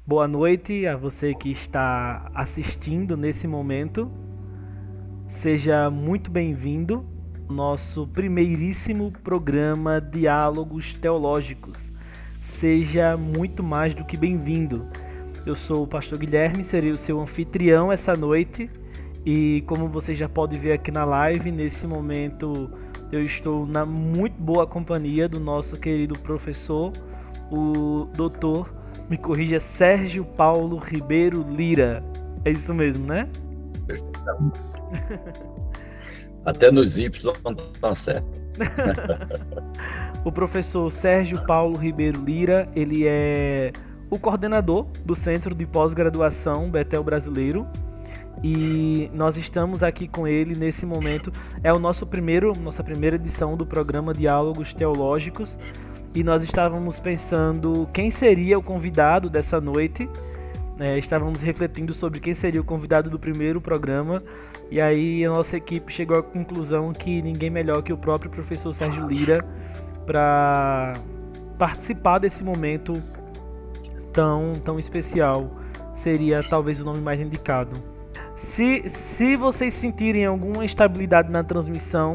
Boa noite a você que está assistindo nesse momento. Seja muito bem-vindo ao nosso primeiríssimo programa Diálogos Teológicos. Seja muito mais do que bem-vindo. Eu sou o pastor Guilherme, serei o seu anfitrião essa noite. E como você já pode ver aqui na live, nesse momento eu estou na muito boa companhia do nosso querido professor, o doutor, me corrija, Sérgio Paulo Ribeiro Lira. É isso mesmo, né? Até nos Y tá certo. O professor Sérgio Paulo Ribeiro Lira, ele é o coordenador do Centro de Pós-Graduação Bethel Brasileiro. E nós estamos aqui com ele nesse momento. É nossa primeira edição do programa Diálogos Teológicos. E nós estávamos pensando quem seria o convidado dessa noite. Estávamos refletindo sobre quem seria o convidado do primeiro programa. E aí a nossa equipe chegou à conclusão que ninguém melhor que o próprio professor Sérgio Lira para participar desse momento tão especial. Seria talvez o nome mais indicado. Se vocês sentirem alguma instabilidade na transmissão,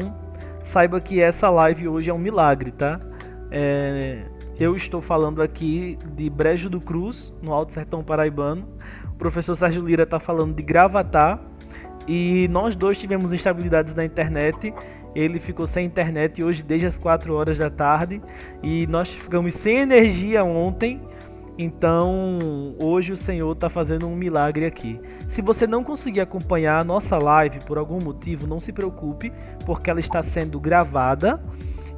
saiba que essa live hoje é um milagre, tá? Eu estou falando aqui de Brejo do Cruz, no Alto Sertão Paraibano. O professor Sérgio Lira está falando de Gravatá. E nós dois tivemos instabilidades na internet. Ele ficou sem internet hoje desde as 4 horas da tarde. E nós ficamos sem energia ontem. Então, hoje o Senhor está fazendo um milagre aqui. Se você não conseguir acompanhar a nossa live por algum motivo, não se preocupe, porque ela está sendo gravada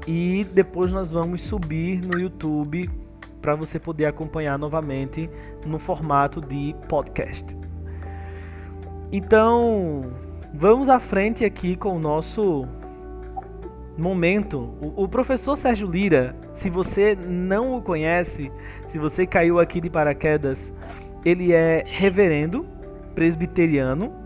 e depois nós vamos subir no YouTube para você poder acompanhar novamente no formato de podcast. Então, vamos à frente aqui com o nosso momento. O professor Sérgio Lira, se você não o conhece, se você caiu aqui de paraquedas, ele é reverendo presbiteriano,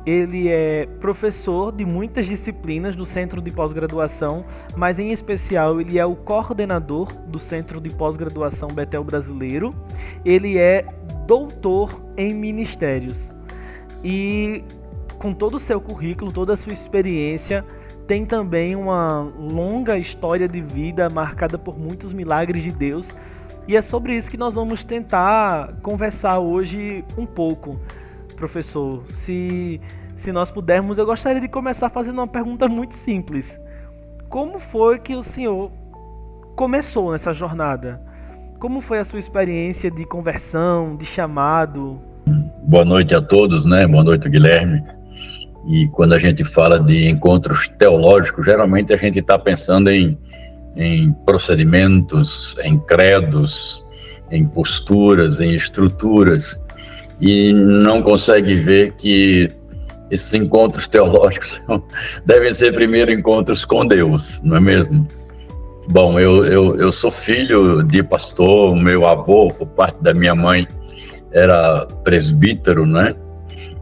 ele é professor de muitas disciplinas do Centro de Pós-Graduação, mas em especial ele é o coordenador do Centro de Pós-Graduação Bethel Brasileiro, ele é doutor em ministérios e com todo o seu currículo, toda a sua experiência, tem também uma longa história de vida marcada por muitos milagres de Deus. E é sobre isso que nós vamos tentar conversar hoje um pouco, professor. Se nós pudermos, eu gostaria de começar fazendo uma pergunta muito simples. Como foi que o senhor começou nessa jornada? Como foi a sua experiência de conversão, de chamado? Boa noite a todos, né? Boa noite, Guilherme. E quando a gente fala de encontros teológicos, geralmente a gente está pensando em procedimentos, em credos, em posturas, em estruturas, e não consegue ver que esses encontros teológicos devem ser primeiro encontros com Deus, não é mesmo? Bom, eu sou filho de pastor, meu avô, por parte da minha mãe, era presbítero, né?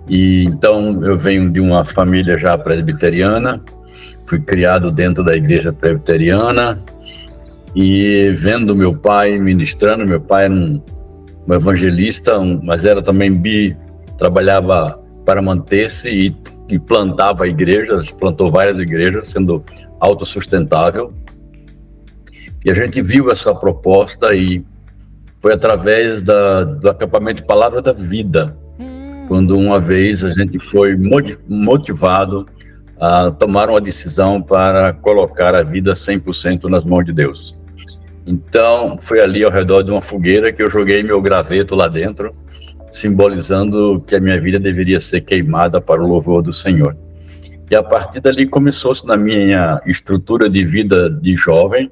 E então eu venho de uma família já presbiteriana, fui criado dentro da igreja presbiteriana e vendo meu pai ministrando. Meu pai era um evangelista, mas era também trabalhava para manter-se e plantava igrejas, plantou várias igrejas, sendo autossustentável. E a gente viu essa proposta e foi através do acampamento Palavra da Vida, quando uma vez a gente foi motivado a tomar uma decisão para colocar a vida 100% nas mãos de Deus. Então, foi ali ao redor de uma fogueira que eu joguei meu graveto lá dentro, simbolizando que a minha vida deveria ser queimada para o louvor do Senhor. E a partir dali começou-se na minha estrutura de vida de jovem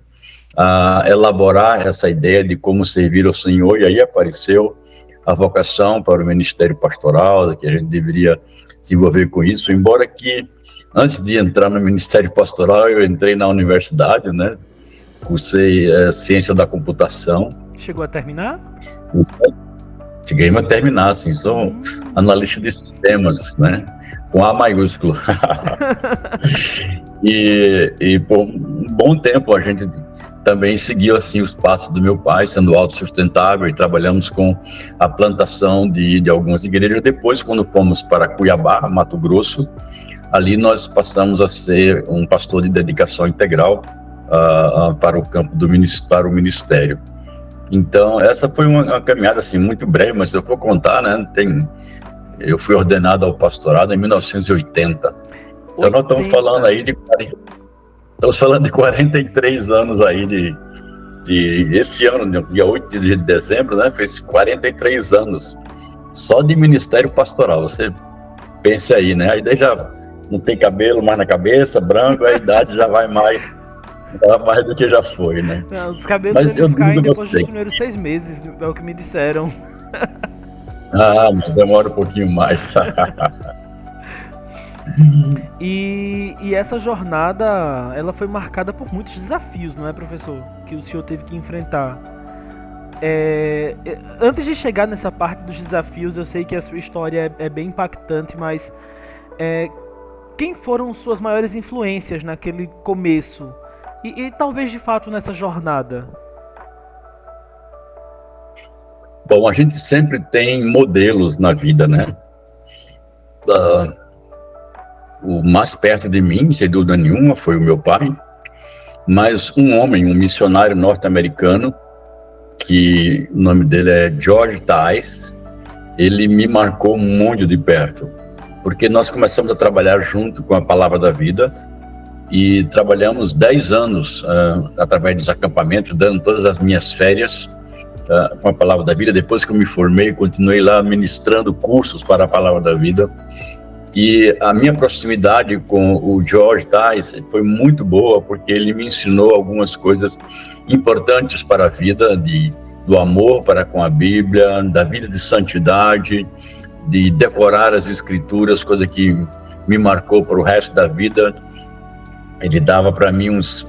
a elaborar essa ideia de como servir ao Senhor, e aí apareceu a vocação para o ministério pastoral, que a gente deveria se envolver com isso, embora que antes de entrar no ministério pastoral eu entrei na universidade, né? Cursei ciência da computação. Chegou a terminar? Cheguei a terminar, sim, sou analista de sistemas, né? Com A maiúsculo. E por um bom tempo a gente também seguiu assim os passos do meu pai, sendo autossustentável, e trabalhamos com a plantação de algumas igrejas. Depois, quando fomos para Cuiabá, Mato Grosso, ali nós passamos a ser um pastor de dedicação integral para o campo para o ministério. Então, essa foi uma caminhada assim muito breve, mas se eu for contar, né, eu fui ordenado ao pastorado em 1980. Então, nós estamos falando aí de 43 anos aí esse ano, dia 8 de dezembro, né, fez 43 anos só de ministério pastoral. Você pense aí, né, aí daí já não tem cabelo mais na cabeça, branco, a idade já vai mais do que já foi, né? Não, os cabelos mas eu caem depois você. dos primeiros 6 meses, é o que me disseram. Mas demora um pouquinho mais. E essa jornada, ela foi marcada por muitos desafios, não é, professor? Que o senhor teve que enfrentar. Antes de chegar nessa parte dos desafios, eu sei que a sua história é bem impactante, mas quem foram suas maiores influências naquele começo? E talvez de fato nessa jornada? Bom, a gente sempre tem modelos na vida, né? O mais perto de mim, sem dúvida nenhuma, foi o meu pai, mas um homem, um missionário norte-americano, que o nome dele é George Tice, ele me marcou muito de perto, porque nós começamos a trabalhar junto com a Palavra da Vida e trabalhamos 10 anos através dos acampamentos, dando todas as minhas férias com a Palavra da Vida. Depois que eu me formei, continuei lá ministrando cursos para a Palavra da Vida. E a minha proximidade com o George Tice foi muito boa, porque ele me ensinou algumas coisas importantes para a vida, do amor para com a Bíblia, da vida de santidade, de decorar as Escrituras, coisa que me marcou para o resto da vida. Ele dava para mim uns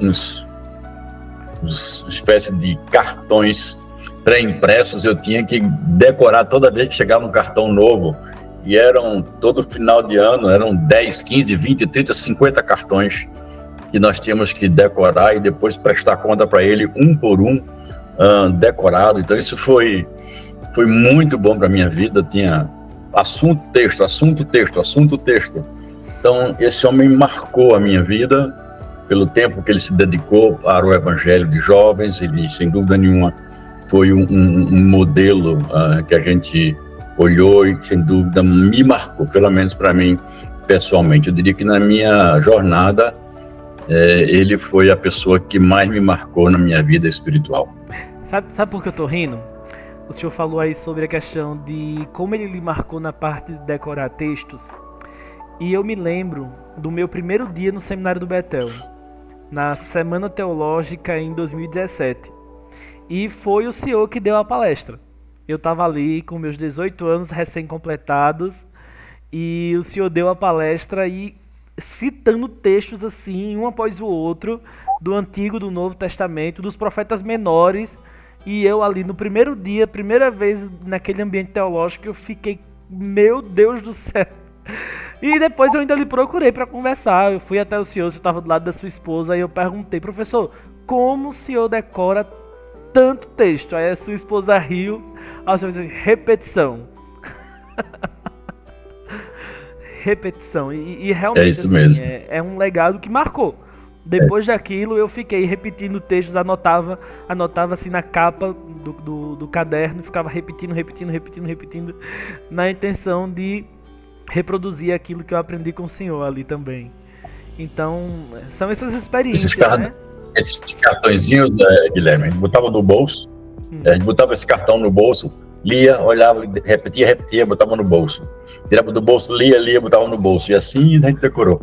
espécie de cartões pré-impressos, eu tinha que decorar toda vez que chegava um cartão novo. E todo final de ano, eram 10, 15, 20, 30, 50 cartões que nós tínhamos que decorar e depois prestar conta para ele, um por um, decorado. Então, isso foi muito bom para a minha vida. Tinha assunto, texto, assunto, texto, assunto, texto. Então, esse homem marcou a minha vida pelo tempo que ele se dedicou para o evangelho de jovens. Ele, sem dúvida nenhuma, foi um modelo que a gente olhou e, sem dúvida, me marcou, pelo menos para mim, pessoalmente. Eu diria que na minha jornada, ele foi a pessoa que mais me marcou na minha vida espiritual. Sabe por que eu tô rindo? O senhor falou aí sobre a questão de como ele lhe marcou na parte de decorar textos. E eu me lembro do meu primeiro dia no Seminário do Betel, na Semana Teológica em 2017. E foi o senhor que deu a palestra. Eu estava ali com meus 18 anos recém-completados e o senhor deu a palestra e citando textos assim, um após o outro, do Antigo e do Novo Testamento, dos profetas menores. E eu ali no primeiro dia, primeira vez naquele ambiente teológico, eu fiquei, meu Deus do céu. E depois eu ainda lhe procurei para conversar. Eu fui até o senhor estava do lado da sua esposa, e eu perguntei: professor, como o senhor decora tanto texto? Aí a sua esposa riu. Aí o senhor disse: repetição. Repetição. E realmente é isso assim, mesmo. É um legado que marcou. Depois daquilo eu fiquei repetindo textos, anotava assim na capa do caderno, ficava repetindo, na intenção de reproduzir aquilo que eu aprendi com o senhor ali também. Então, são essas experiências, né? Esses cartõezinhos, Guilherme, a gente botava no bolso, a gente botava esse cartão no bolso, lia, olhava, repetia, botava no bolso. Tirava do bolso, lia, botava no bolso. E assim a gente decorou.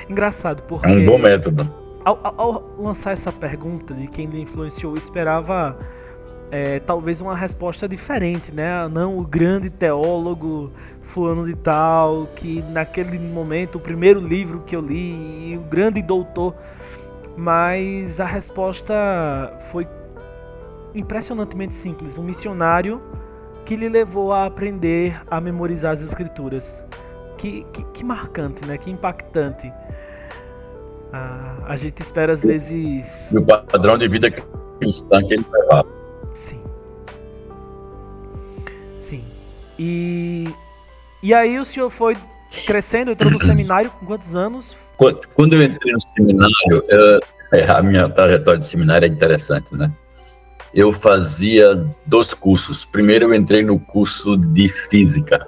Engraçado, porque... É um bom método. Ao lançar essa pergunta de quem lhe influenciou, eu esperava talvez uma resposta diferente, né? Não o grande teólogo fulano de tal, que naquele momento, o primeiro livro que eu li, e o grande doutor. Mas a resposta foi impressionantemente simples. Um missionário que lhe levou a aprender a memorizar as escrituras. Que marcante, né? Que impactante. A gente espera às vezes... E o padrão de vida cristã que ele levava. Sim. Sim. E aí o senhor foi crescendo, entrou no seminário com quantos anos? Quando eu entrei no seminário, a minha trajetória de seminário é interessante, né? Eu fazia 2 cursos. Primeiro eu entrei no curso de física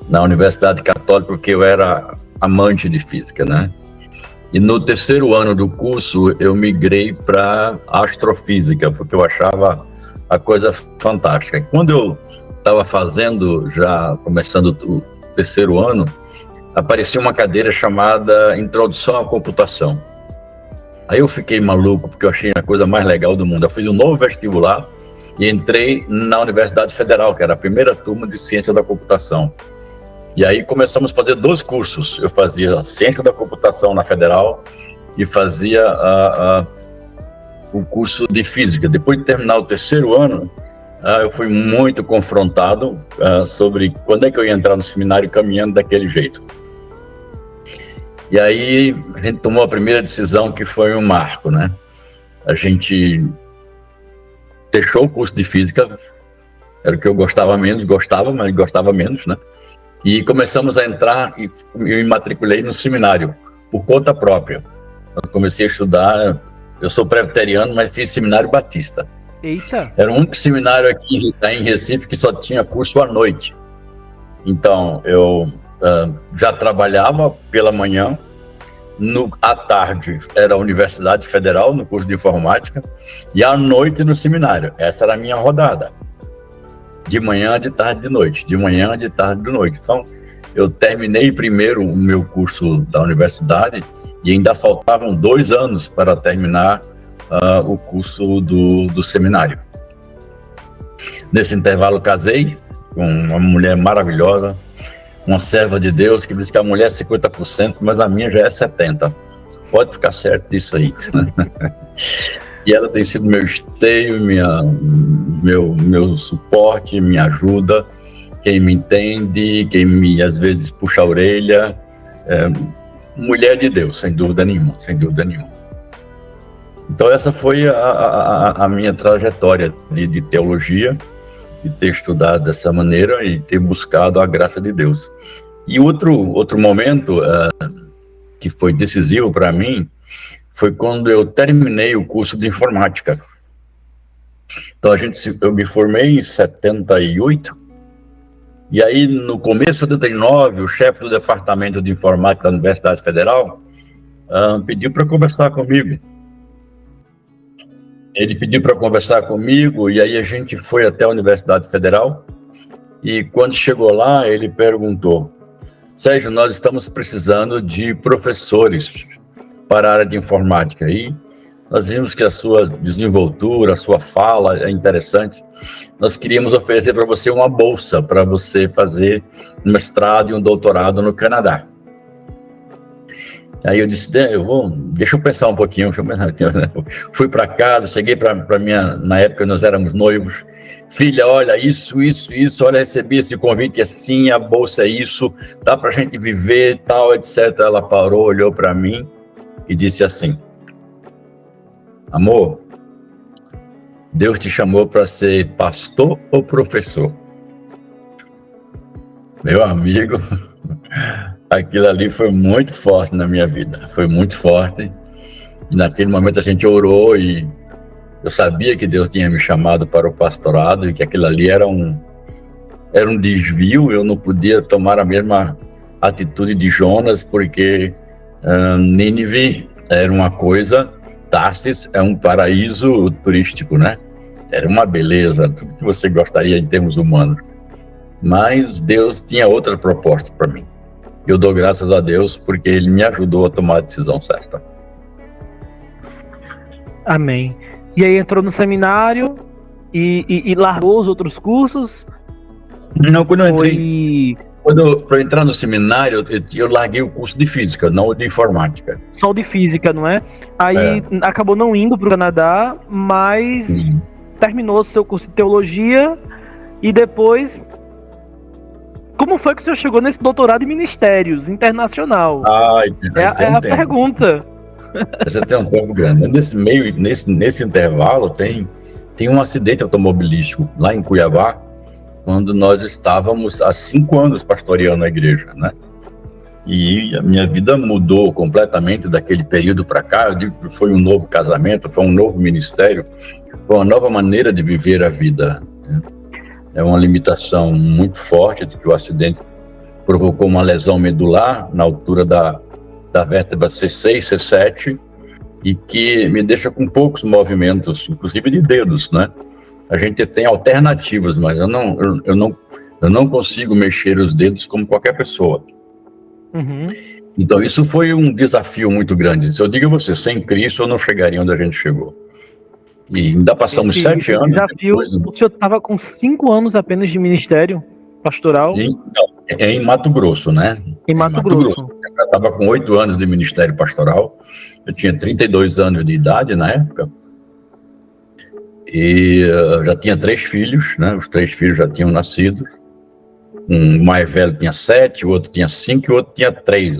na Universidade Católica, porque eu era amante de física, né? E no terceiro ano do curso eu migrei para astrofísica, porque eu achava a coisa fantástica. Quando eu estava começando o terceiro ano, aparecia uma cadeira chamada Introdução à Computação. Aí eu fiquei maluco, porque eu achei a coisa mais legal do mundo. Eu fiz um novo vestibular e entrei na Universidade Federal, que era a primeira turma de Ciência da Computação. E aí começamos a fazer 2 cursos. Eu fazia Ciência da Computação na Federal e fazia o curso de Física. Depois de terminar o terceiro ano, eu fui muito confrontado sobre quando é que eu ia entrar no seminário caminhando daquele jeito. E aí a gente tomou a primeira decisão, que foi um marco, né? A gente deixou o curso de Física, era o que eu gostava menos, mas gostava menos, né? E começamos a entrar e eu me matriculei no seminário, por conta própria. Eu comecei a estudar, eu sou presbiteriano, mas fiz seminário batista. Eita! Era o único seminário aqui em Recife que só tinha curso à noite. Então, eu já trabalhava pela manhã, à tarde era a Universidade Federal, no curso de informática, e à noite no seminário. Essa era a minha rodada. De manhã, de tarde, de noite. De manhã, de tarde, de noite. Então, eu terminei primeiro o meu curso da universidade e ainda faltavam 2 anos para terminar o curso do seminário. Nesse intervalo, casei com uma mulher maravilhosa, uma serva de Deus, que diz que a mulher é 50%, mas a minha já é 70%. Pode ficar certo disso aí. E ela tem sido meu esteio, meu suporte, me ajuda, quem me entende, quem às vezes puxa a orelha. Mulher de Deus, sem dúvida nenhuma, sem dúvida nenhuma. Então essa foi a minha trajetória de teologia, de ter estudado dessa maneira e ter buscado a graça de Deus. E outro momento que foi decisivo para mim foi quando eu terminei o curso de informática. Então eu me formei em 78, e aí no começo de 79, o chefe do departamento de informática da Universidade Federal pediu para conversar comigo. Ele pediu para conversar comigo, e aí a gente foi até a Universidade Federal, e quando chegou lá, ele perguntou: Sérgio, nós estamos precisando de professores para a área de informática, e nós vimos que a sua desenvoltura, a sua fala é interessante. Nós queríamos oferecer para você uma bolsa para você fazer um mestrado e um doutorado no Canadá. Aí eu disse, deixa eu pensar um pouquinho. Fui para casa, cheguei para minha, na época nós éramos noivos. Filha, olha, isso, olha, recebi esse convite assim, a bolsa é isso, dá para a gente viver, tal, etc. Ela parou, olhou para mim e disse assim: amor, Deus te chamou para ser pastor ou professor? Meu amigo, aquilo ali foi muito forte na minha vida, foi muito forte. E naquele momento a gente orou e eu sabia que Deus tinha me chamado para o pastorado e que aquilo ali era um desvio. Eu não podia tomar a mesma atitude de Jonas, porque Nínive era uma coisa, Tarsis é um paraíso turístico, né? Era uma beleza, tudo que você gostaria em termos humanos. Mas Deus tinha outra proposta para mim. Eu dou graças a Deus porque Ele me ajudou a tomar a decisão certa. Amém. E aí entrou no seminário e largou os outros cursos? Não, quando eu entrei... Para entrar no seminário, eu larguei o curso de física, não o de informática. Só o de física, não é? Aí acabou não indo para o Canadá, mas terminou seu curso de teologia e depois... Como foi que o senhor chegou nesse doutorado em ministérios internacional? Entendo. É a pergunta. Você tem um tempo grande. Nesse intervalo, tem um acidente automobilístico lá em Cuiabá, quando nós estávamos há 5 anos pastoreando a igreja, né? E a minha vida mudou completamente daquele período para cá. Eu digo que foi um novo casamento, foi um novo ministério, foi uma nova maneira de viver a vida, né? É uma limitação muito forte de que o acidente provocou uma lesão medular na altura da vértebra C6, C7, e que me deixa com poucos movimentos, inclusive de dedos, né? A gente tem alternativas, mas eu não consigo mexer os dedos como qualquer pessoa. Uhum. Então, isso foi um desafio muito grande. Se eu digo a você, sem Cristo, eu não chegaria onde a gente chegou. E ainda passamos 7 anos desafio, depois. O senhor estava com 5 anos apenas de ministério pastoral? Em Mato Grosso, né? Em Mato Grosso. Eu estava com 8 anos de ministério pastoral. Eu tinha 32 anos de idade na época. E já tinha 3 filhos, né? Os 3 filhos já tinham nascido. Um mais velho tinha 7, o outro tinha 5 e o outro tinha 3.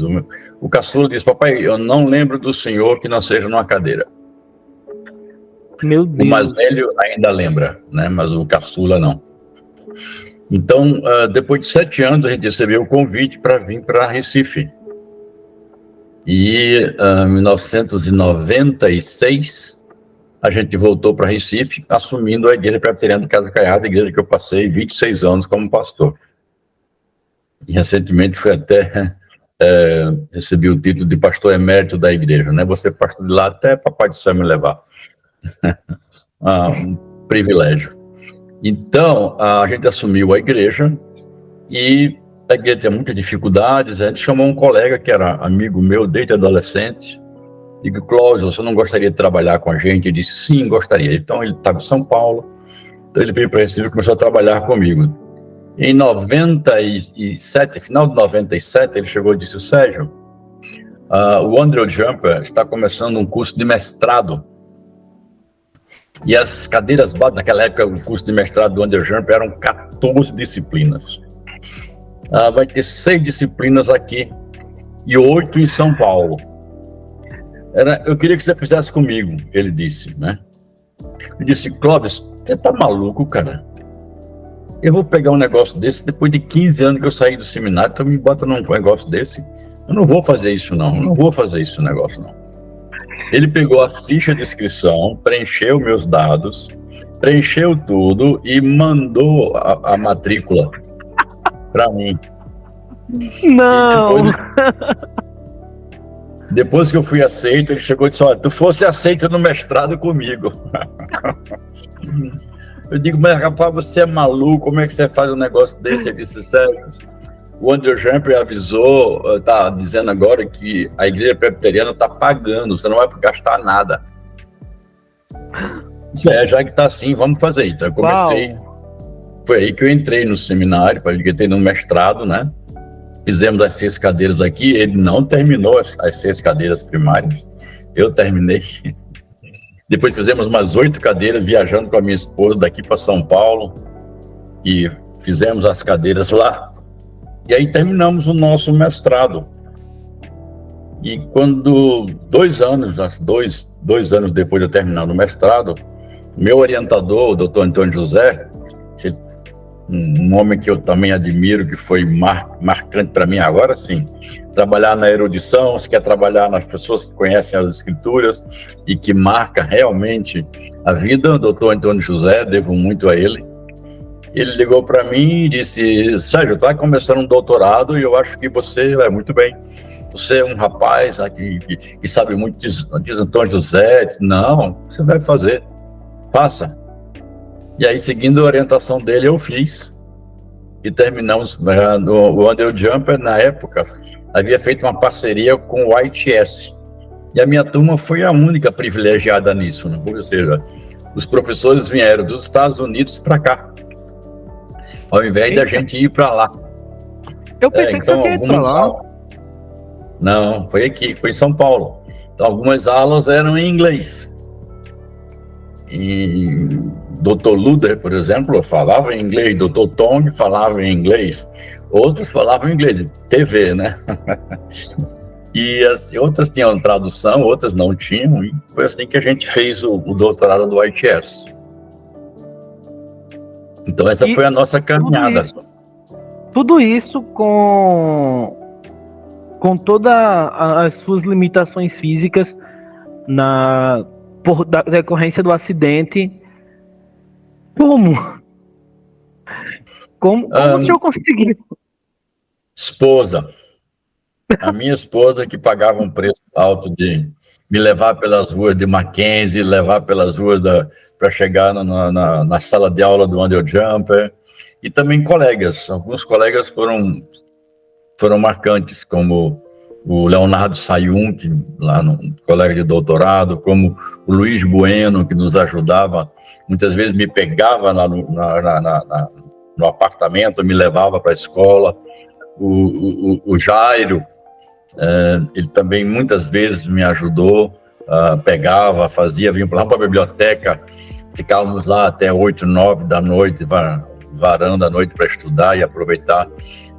O caçula disse: papai, eu não lembro do senhor que não seja numa cadeira. Meu Deus. O mais velho ainda lembra, né? Mas o caçula não. Então, depois de 7 anos, a gente recebeu o convite para vir para Recife. E em 1996, a gente voltou para Recife, assumindo a Igreja Presbiteriana do Casa Caiada, a igreja que eu passei 26 anos como pastor. E recentemente fui até recebi o título de pastor emérito da igreja, né? Você pastor de lá até Papai do Céu me levar. Um privilégio. Então, a gente assumiu a igreja e a igreja tinha muitas dificuldades. A gente chamou um colega que era amigo meu desde adolescente. Digo: Cláudio, você não gostaria de trabalhar com a gente? Ele disse: sim, gostaria. Então, ele estava em São Paulo. Então, ele veio para Recife e começou a trabalhar comigo. Em 97, final de 97, ele chegou e disse: Sérgio, o Andrew Jumper está começando um curso de mestrado. E as cadeiras básicas, naquela época, o curso de mestrado do Andrew Jumper eram 14 disciplinas. Vai ter 6 disciplinas aqui e 8 em São Paulo. Eu queria que você fizesse comigo, ele disse, né? Eu disse: Clóvis, você tá maluco, cara? Eu vou pegar um negócio desse depois de 15 anos que eu saí do seminário, então me bota num negócio desse. Eu não vou fazer isso, não. Eu não vou fazer esse negócio, não. Ele pegou a ficha de inscrição, preencheu meus dados, preencheu tudo e mandou a matrícula para mim. Não! Depois que eu fui aceito, ele chegou e disse: olha, tu fosse aceito no mestrado comigo. Eu digo: mas rapaz, você é maluco, como é que você faz um negócio desse? Ele disse: Sérgio, o Andrew Jumper avisou, está dizendo agora que a igreja presbiteriana está pagando, você não vai gastar nada. Já que está assim, vamos fazer. Então eu comecei, foi aí que eu entrei no seminário, entrei no mestrado, né? Fizemos as 6 cadeiras aqui, ele não terminou as 6 cadeiras primárias, eu terminei. Depois fizemos umas 8 cadeiras, viajando com a minha esposa daqui para São Paulo, e fizemos as cadeiras lá. E aí terminamos o nosso mestrado. E quando 2 anos depois de eu terminar o mestrado, meu orientador, o doutor Antônio José, um homem que eu também admiro, que foi marcante para mim, agora sim, trabalhar na erudição, se quer trabalhar nas pessoas que conhecem as escrituras e que marca realmente a vida, o doutor Antônio José, devo muito a ele. Ele ligou para mim e disse: Sérgio, tu vai começar um doutorado e eu acho que você vai muito bem. Você é um rapaz que sabe muito, diz Antônio José. Disse: não, você deve fazer, faça. E aí, seguindo a orientação dele, eu fiz. E terminamos. O Andrew Jumper, na época, havia feito uma parceria com o ITS. E a minha turma foi a única privilegiada nisso, né? Ou seja, os professores vieram dos Estados Unidos para cá, ao invés da gente ir para lá. Eu pensei que você ia para lá. Não, foi aqui, foi em São Paulo. Então, algumas aulas eram em inglês. E Dr. Luder, por exemplo, falava em inglês. Dr. Tong falava em inglês. Outros falavam em inglês, TV, né? E as outras tinham tradução, outras não tinham, e foi assim que a gente fez o doutorado do ITS. Então essa foi a nossa caminhada. Tudo isso com todas as suas limitações físicas por decorrência do acidente. Como o senhor conseguiu? Esposa. A minha esposa que pagava um preço alto de me levar pelas ruas de Mackenzie, levar pelas ruas para chegar na sala de aula do Under Jumper, e também colegas. Alguns colegas foram marcantes, como o Leonardo Sayun, que lá no colega de doutorado, como o Luiz Bueno, que nos ajudava, muitas vezes me pegava no apartamento, me levava para a escola. O Jairo, ele também muitas vezes me ajudou, pegava, vinha para a biblioteca, ficávamos lá até 8, 9 da noite, varando a noite para estudar e aproveitar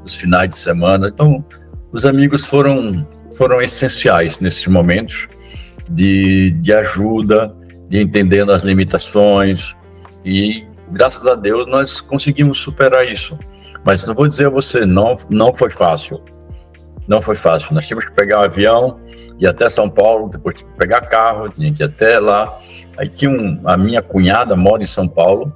os finais de semana. Então, os amigos foram essenciais nesses momentos de ajuda, de entendendo as limitações, e graças a Deus nós conseguimos superar isso. Mas não vou dizer a você, não foi fácil. Não foi fácil. Nós tínhamos que pegar um avião, ir até São Paulo, depois pegar carro, tinha que ir até lá. Aí a minha cunhada mora em São Paulo,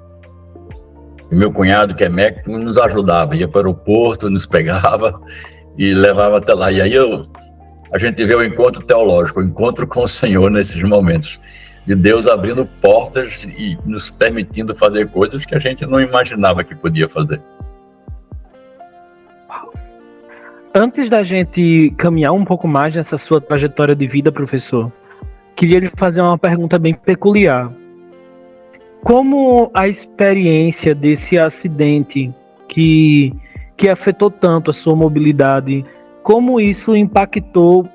e meu cunhado, que é médico, nos ajudava, ia para o aeroporto, nos pegava e levava até lá. E aí a gente vê o encontro teológico, o encontro com o Senhor nesses momentos, de Deus abrindo portas e nos permitindo fazer coisas que a gente não imaginava que podia fazer. Antes da gente caminhar um pouco mais nessa sua trajetória de vida, professor, queria lhe fazer uma pergunta bem peculiar. Como a experiência desse acidente que afetou tanto a sua mobilidade, como isso impactou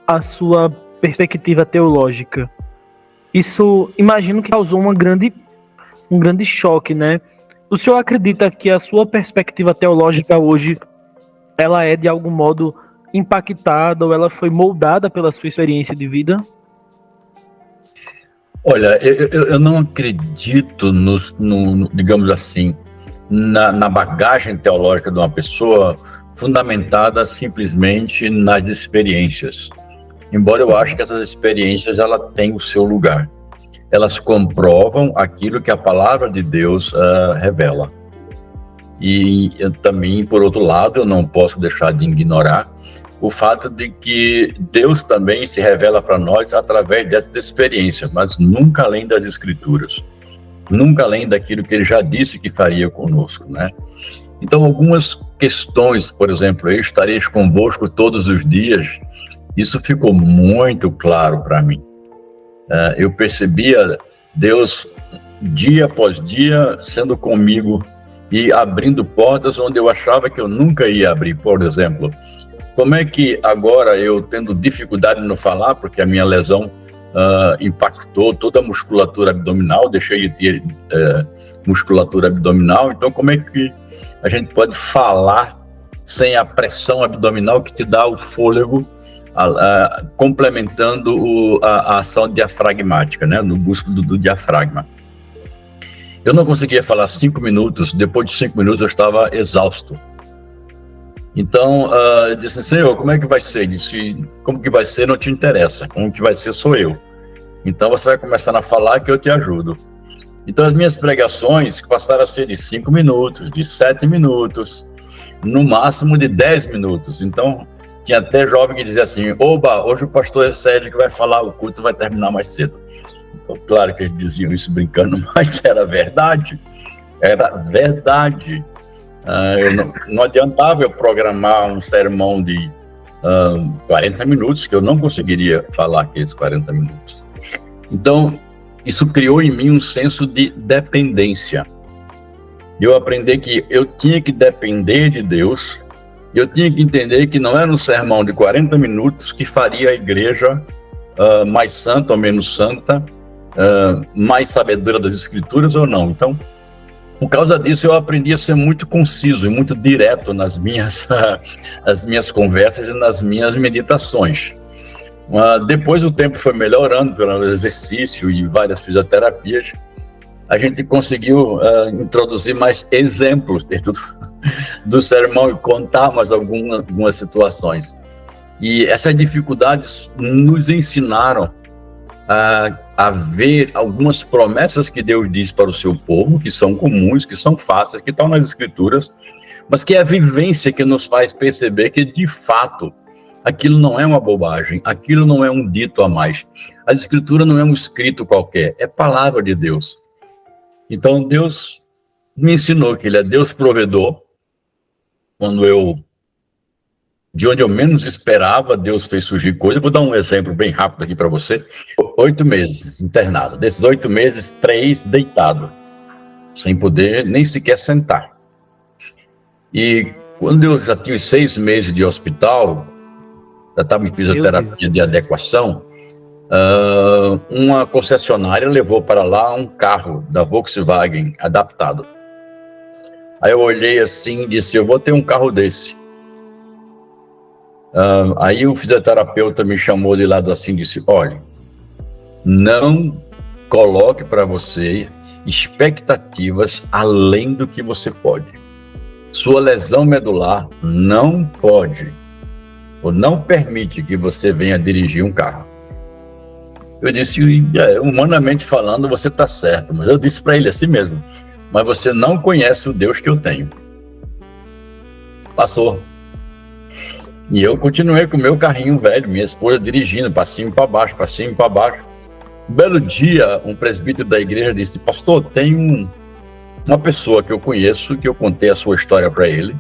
a sua perspectiva teológica? Isso, imagino que causou um grande choque, né? O senhor acredita que a sua perspectiva teológica hoje, ela é de algum modo impactada ou ela foi moldada pela sua experiência de vida? Olha, eu não acredito digamos assim, na bagagem teológica de uma pessoa fundamentada simplesmente nas experiências. Embora eu ache que essas experiências ela têm o seu lugar. Elas comprovam aquilo que a palavra de Deus revela. E eu também, por outro lado, eu não posso deixar de ignorar o fato de que Deus também se revela para nós através dessas experiências, mas nunca além das Escrituras, nunca além daquilo que Ele já disse que faria conosco, né? Então, algumas questões, por exemplo, eu estareis convosco todos os dias, isso ficou muito claro para mim. Eu percebia Deus, dia após dia, sendo comigo e abrindo portas onde eu achava que eu nunca ia abrir. Por exemplo, como é que agora eu, tendo dificuldade no falar, porque a minha lesão impactou toda a musculatura abdominal, deixei de ter musculatura abdominal, então como é que a gente pode falar sem a pressão abdominal que te dá o fôlego, complementando a ação diafragmática, né, no músculo do diafragma. Eu não conseguia falar 5 minutos, depois de 5 minutos eu estava exausto. Então, eu disse, Senhor, como é que vai ser? Ele disse, como que vai ser não te interessa, como que vai ser sou eu. Então você vai começar a falar que eu te ajudo. Então as minhas pregações passaram a ser de 5 minutos, de 7 minutos, no máximo de 10 minutos. Então, tinha até jovem que dizia assim, oba, hoje o pastor Sérgio que vai falar, o culto vai terminar mais cedo. Então, claro que eles diziam isso brincando, mas era verdade. Era verdade. Não adiantava eu programar um sermão de 40 minutos, que eu não conseguiria falar aqueles 40 minutos. Então, isso criou em mim um senso de dependência. Eu aprendi que eu tinha que depender de Deus, eu tinha que entender que não era um sermão de 40 minutos que faria a igreja mais santa ou menos santa, mais sabedora das Escrituras ou não. Então, Por causa disso, eu aprendi a ser muito conciso e muito direto nas minhas, as minhas conversas e nas minhas meditações. Depois o tempo foi melhorando pelo exercício e várias fisioterapias. A gente conseguiu introduzir mais exemplos dentro do sermão e contar mais algumas situações. E essas dificuldades nos ensinaram a ver algumas promessas que Deus diz para o seu povo, que são comuns, que são fáceis, que estão nas Escrituras, mas que é a vivência que nos faz perceber que, de fato, aquilo não é uma bobagem, aquilo não é um dito a mais. A Escritura não é um escrito qualquer, é palavra de Deus. Então, Deus me ensinou que Ele é Deus provedor. De onde eu menos esperava, Deus fez surgir coisa. Vou dar um exemplo bem rápido aqui para você. 8 meses internado. Desses 8 meses, 3 deitado, sem poder nem sequer sentar. E quando eu já tinha 6 meses de hospital, já estava em fisioterapia de adequação, uma concessionária levou para lá um carro da Volkswagen adaptado. Aí eu olhei assim e disse, eu vou ter um carro desse. Aí o fisioterapeuta me chamou de lado assim e disse, olha, não coloque para você expectativas além do que você pode. Sua lesão medular não pode ou não permite que você venha dirigir um carro. Eu disse, humanamente falando, você está certo, mas eu disse para ele assim mesmo, mas você não conhece o Deus que eu tenho. Passou. E eu continuei com o meu carrinho velho, minha esposa dirigindo, para cima e para baixo, para cima e para baixo. Um belo dia, um presbítero da igreja disse, pastor, tem uma pessoa que eu conheço, que eu contei a sua história para ele,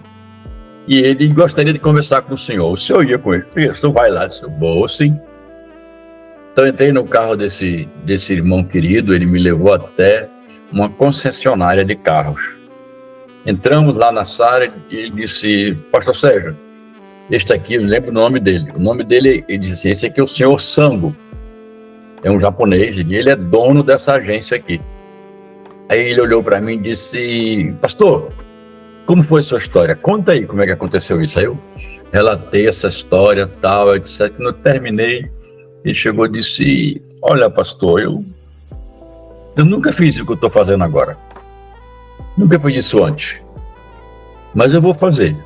e ele gostaria de conversar com o senhor. O senhor ia com ele? O senhor vai lá, disse, vou sim. Então eu entrei no carro desse irmão querido, ele me levou até uma concessionária de carros. Entramos lá na sala e ele disse, pastor Sérgio, este aqui, eu lembro o nome dele. O nome dele, ele disse assim, esse aqui é o senhor Sango. É um japonês, e ele é dono dessa agência aqui. Aí ele olhou para mim e disse, pastor, como foi a sua história? Conta aí como é que aconteceu isso. Aí eu relatei essa história tal, eu disse, quando eu terminei, ele chegou e disse, olha pastor, eu nunca fiz isso que eu estou fazendo agora. Nunca fiz isso antes. Mas eu vou fazer.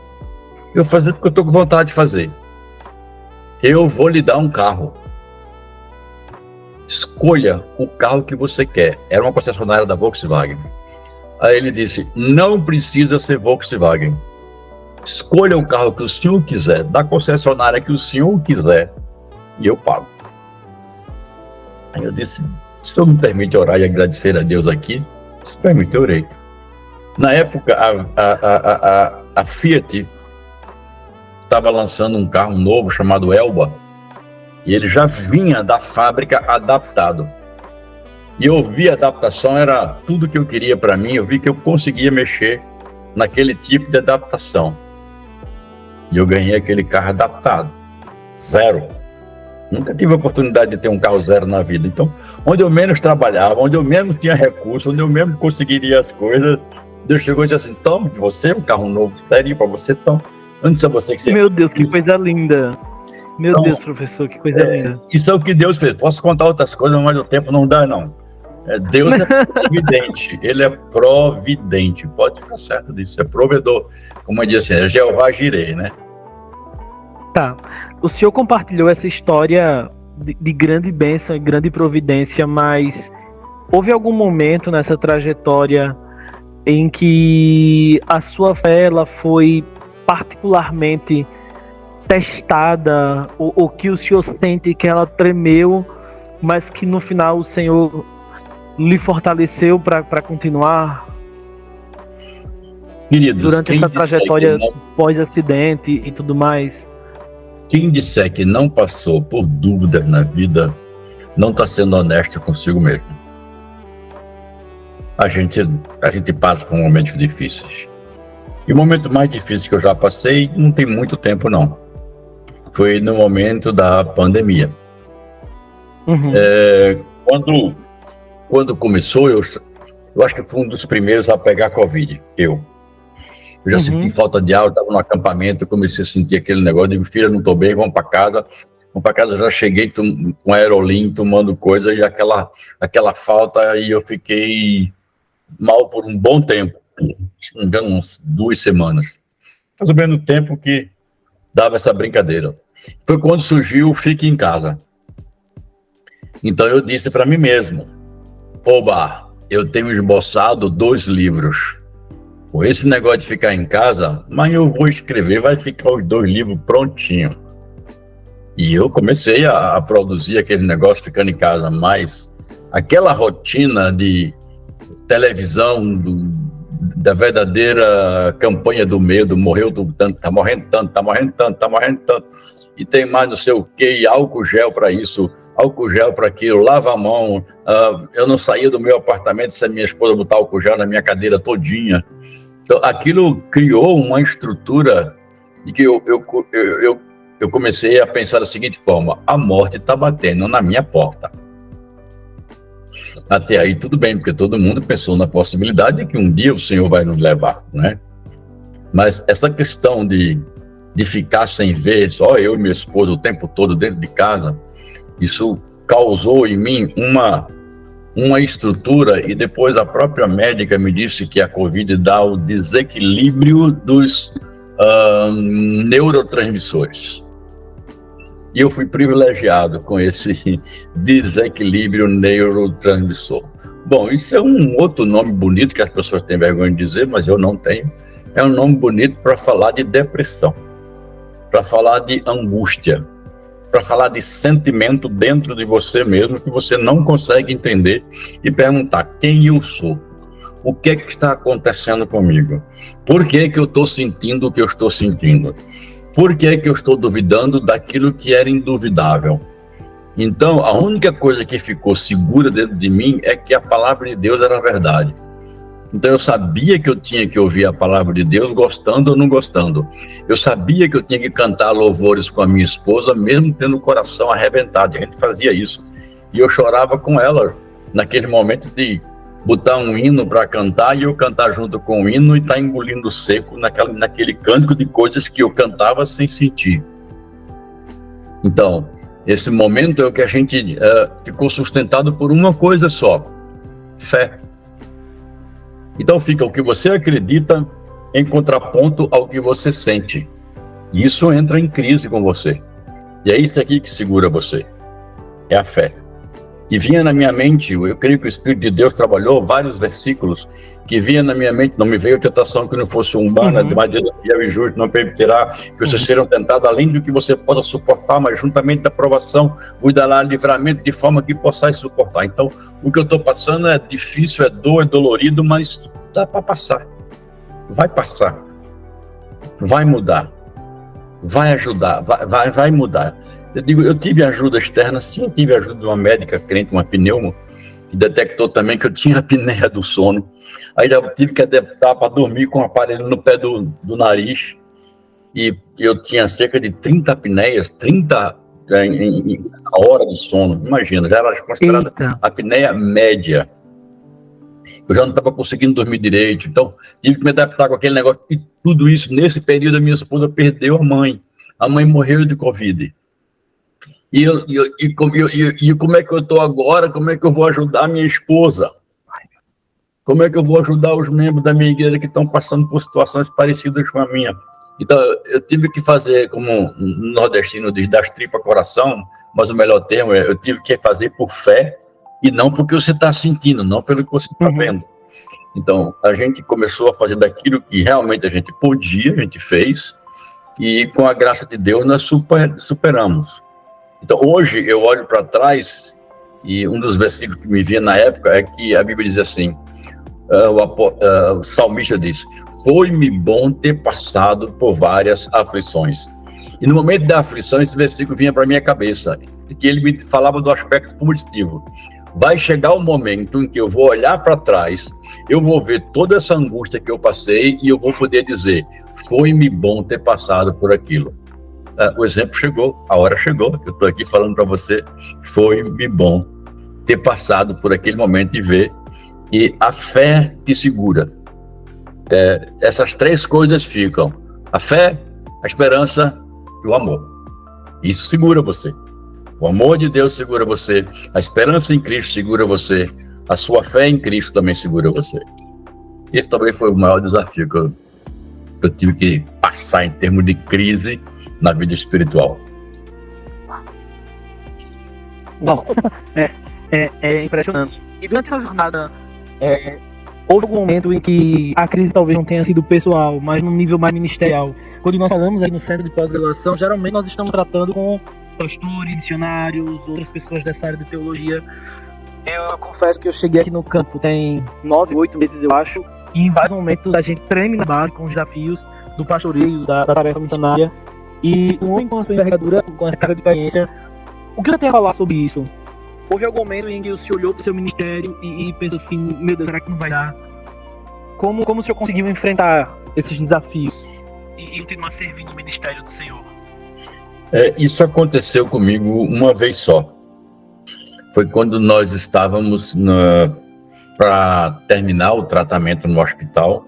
Eu vou fazer porque eu estou com vontade de fazer. Eu vou lhe dar um carro. Escolha o carro que você quer. Era uma concessionária da Volkswagen. Aí ele disse, não precisa ser Volkswagen. Escolha o carro que o senhor quiser, da concessionária que o senhor quiser, e eu pago. Aí eu disse, se o senhor me permite orar e agradecer a Deus aqui, se permite, eu orei. Na época, a Fiat estava lançando um carro novo chamado Elba, e ele já vinha da fábrica adaptado. E eu vi a adaptação, era tudo que eu queria para mim, eu vi que eu conseguia mexer naquele tipo de adaptação. E eu ganhei aquele carro adaptado, 0. Nunca tive a oportunidade de ter um carro 0 na vida. Então, onde eu menos trabalhava, onde eu menos tinha recurso, onde eu mesmo conseguiria as coisas, Deus chegou e disse assim, toma, você, um carro novo, daria para você, toma. Antes é você que você... Meu Deus, que coisa linda. Meu Deus, professor, que coisa linda. Isso é o que Deus fez. Posso contar outras coisas, mas o tempo não dá, não. Deus é providente. Ele é providente. Pode ficar certo disso. É provedor. Como eu disse, é Jeová Jireh, né? Tá. O senhor compartilhou essa história de grande bênção e grande providência, mas houve algum momento nessa trajetória em que a sua fé ela foi particularmente testada, ou que o senhor sente que ela tremeu, mas que no final o Senhor lhe fortaleceu para continuar? Queridos, durante essa trajetória pós-acidente e tudo mais? Quem disser que não passou por dúvidas na vida, não está sendo honesto consigo mesmo. A gente passa por momentos difíceis. E o momento mais difícil que eu já passei, não tem muito tempo não. Foi no momento da pandemia. Uhum. Quando começou, eu Eu acho que fui um dos primeiros a pegar Covid, eu. Eu já senti falta de ar, eu estava no acampamento, eu comecei a sentir aquele negócio, digo, filha, não estou bem, vamos para casa. Vamos para casa, já cheguei com aerolim, tomando coisa, e aquela falta, e eu fiquei mal por um bom tempo, se não me engano, umas 2 semanas. Mais ou menos o tempo que dava essa brincadeira. Foi quando surgiu o Fique em Casa. Então eu disse para mim mesmo, oba, eu tenho esboçado 2 livros. Com esse negócio de ficar em casa, mas eu vou escrever, vai ficar os 2 livros prontinhos. E eu comecei a produzir aquele negócio ficando em casa, mas aquela rotina de televisão, da verdadeira campanha do medo, morreu tanto, tá morrendo tanto, tá morrendo tanto, tá morrendo tanto, e tem mais não sei o que, álcool gel para isso, álcool gel para aquilo, lava a mão, eu não saía do meu apartamento se a minha esposa botar álcool gel na minha cadeira todinha. Então, aquilo criou uma estrutura de que eu comecei a pensar da seguinte forma, a morte está batendo na minha porta. Até aí tudo bem, porque todo mundo pensou na possibilidade de que um dia o Senhor vai nos levar, né? Mas essa questão de ficar sem ver, só eu e minha esposa o tempo todo dentro de casa, isso causou em mim uma estrutura, e depois a própria médica me disse que a Covid dá o desequilíbrio dos neurotransmissores. E eu fui privilegiado com esse desequilíbrio neurotransmissor. Bom, isso é um outro nome bonito que as pessoas têm vergonha de dizer, mas eu não tenho. É um nome bonito para falar de depressão, para falar de angústia, para falar de sentimento dentro de você mesmo que você não consegue entender e perguntar quem eu sou, o que é que está acontecendo comigo, por que é que eu estou sentindo o que eu estou sentindo, por que é que eu estou duvidando daquilo que era induvidável. Então, a única coisa que ficou segura dentro de mim é que a palavra de Deus era a verdade. Então eu sabia que eu tinha que ouvir a palavra de Deus, gostando ou não gostando. Eu sabia que eu tinha que cantar louvores com a minha esposa, mesmo tendo o coração arrebentado. A gente fazia isso. E eu chorava com ela, naquele momento de botar um hino para cantar, e eu cantar junto com o hino e estar engolindo seco naquele cântico de coisas que eu cantava sem sentir. Então, esse momento é o que a gente ficou sustentado por uma coisa só: fé. Então fica o que você acredita em contraponto ao que você sente. E isso entra em crise com você. E é isso aqui que segura você. É a fé. E vinha na minha mente, eu creio que o Espírito de Deus trabalhou vários versículos, que vinha na minha mente, não me veio tentação que não fosse humana, mas Deus é fiel e justo, não permitirá que vocês sejam tentados além do que você possa suportar, mas juntamente da provação, vos dará livramento de forma que possais suportar. Então, o que eu estou passando é difícil, é dor, é dolorido, mas dá para passar. Vai passar. Vai mudar. Vai ajudar. Vai mudar. Eu digo, eu tive ajuda externa, sim, eu tive ajuda de uma médica crente, uma pneumo, que detectou também que eu tinha apneia do sono. Aí eu tive que adaptar para dormir com o aparelho no pé do nariz. E eu tinha cerca de 30 apneias, 30 em hora de sono. Imagina, já era considerada apneia média. Eu já não estava conseguindo dormir direito, então tive que me adaptar com aquele negócio. E tudo isso, nesse período, a minha esposa perdeu a mãe. A mãe morreu de Covid. E como é que eu estou agora? Como é que eu vou ajudar a minha esposa? Como é que eu vou ajudar os membros da minha igreja que estão passando por situações parecidas com a minha? Então, eu tive que fazer, como um nordestino diz, das tripas coração, mas o melhor termo é, eu tive que fazer por fé e não porque você está sentindo, não pelo que você está vendo. Então, a gente começou a fazer daquilo que realmente a gente podia, a gente fez, e com a graça de Deus nós superamos. Então, hoje eu olho para trás e um dos versículos que me vinha na época é que a Bíblia diz assim, o salmista diz, foi-me bom ter passado por várias aflições. E no momento da aflição, esse versículo vinha para minha cabeça, que ele me falava do aspecto positivo. Vai chegar o momento em que eu vou olhar para trás, eu vou ver toda essa angústia que eu passei e eu vou poder dizer, foi-me bom ter passado por aquilo. O exemplo chegou, a hora chegou, eu estou aqui falando para você, foi-me bom ter passado por aquele momento e ver e a fé te segura. Essas três coisas ficam: a fé, a esperança e o amor. Isso segura você. O amor de Deus segura você, a esperança em Cristo segura você, a sua fé em Cristo também segura você. Esse também foi o maior desafio que eu tive que passar em termos de crise na vida espiritual. Bom, é impressionante. E durante essa jornada, houve algum momento em que a crise talvez não tenha sido pessoal, mas num nível mais ministerial. Quando nós falamos aí no centro de pós-graduação, geralmente nós estamos tratando com pastores, missionários, outras pessoas dessa área de teologia. Eu confesso que eu cheguei aqui no campo tem 9, 8 meses, eu acho, e em vários momentos a gente treme na base com os desafios do pastoreio, da tarefa missionária, e um homem com a sua envergadura, com a cara de experiência. O que você tem a falar sobre isso? Houve algum momento em que o senhor olhou para o seu ministério e pensou assim: meu Deus, será que não vai dar? Como o senhor conseguiu enfrentar esses desafios e continuar servindo o ministério do Senhor? Isso aconteceu comigo uma vez só. Foi quando nós estávamos para terminar o tratamento no hospital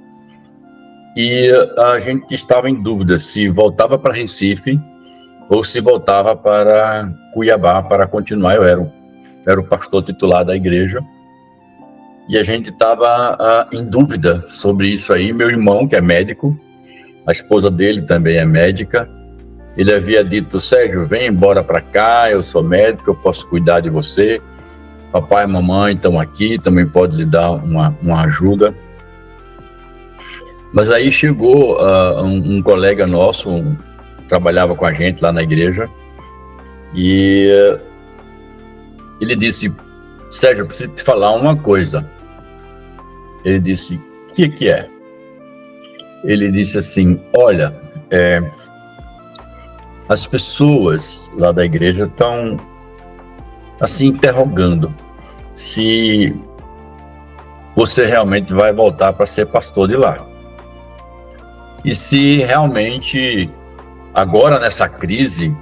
e a gente estava em dúvida se voltava para Recife ou se voltava para Cuiabá para continuar. Eu era o pastor titular da igreja e a gente estava em dúvida sobre isso aí. Meu irmão, que é médico, a esposa dele também é médica, ele havia dito: Sérgio, vem embora para cá, eu sou médico, eu posso cuidar de você, papai e mamãe estão aqui, também pode lhe dar uma ajuda. Mas aí chegou um colega nosso, trabalhava com a gente lá na igreja, e ele disse: Sérgio, eu preciso te falar uma coisa. Ele disse: o que é? Ele disse assim: olha, as pessoas lá da igreja estão assim interrogando se você realmente vai voltar para ser pastor de lá. E se realmente, agora nessa crise,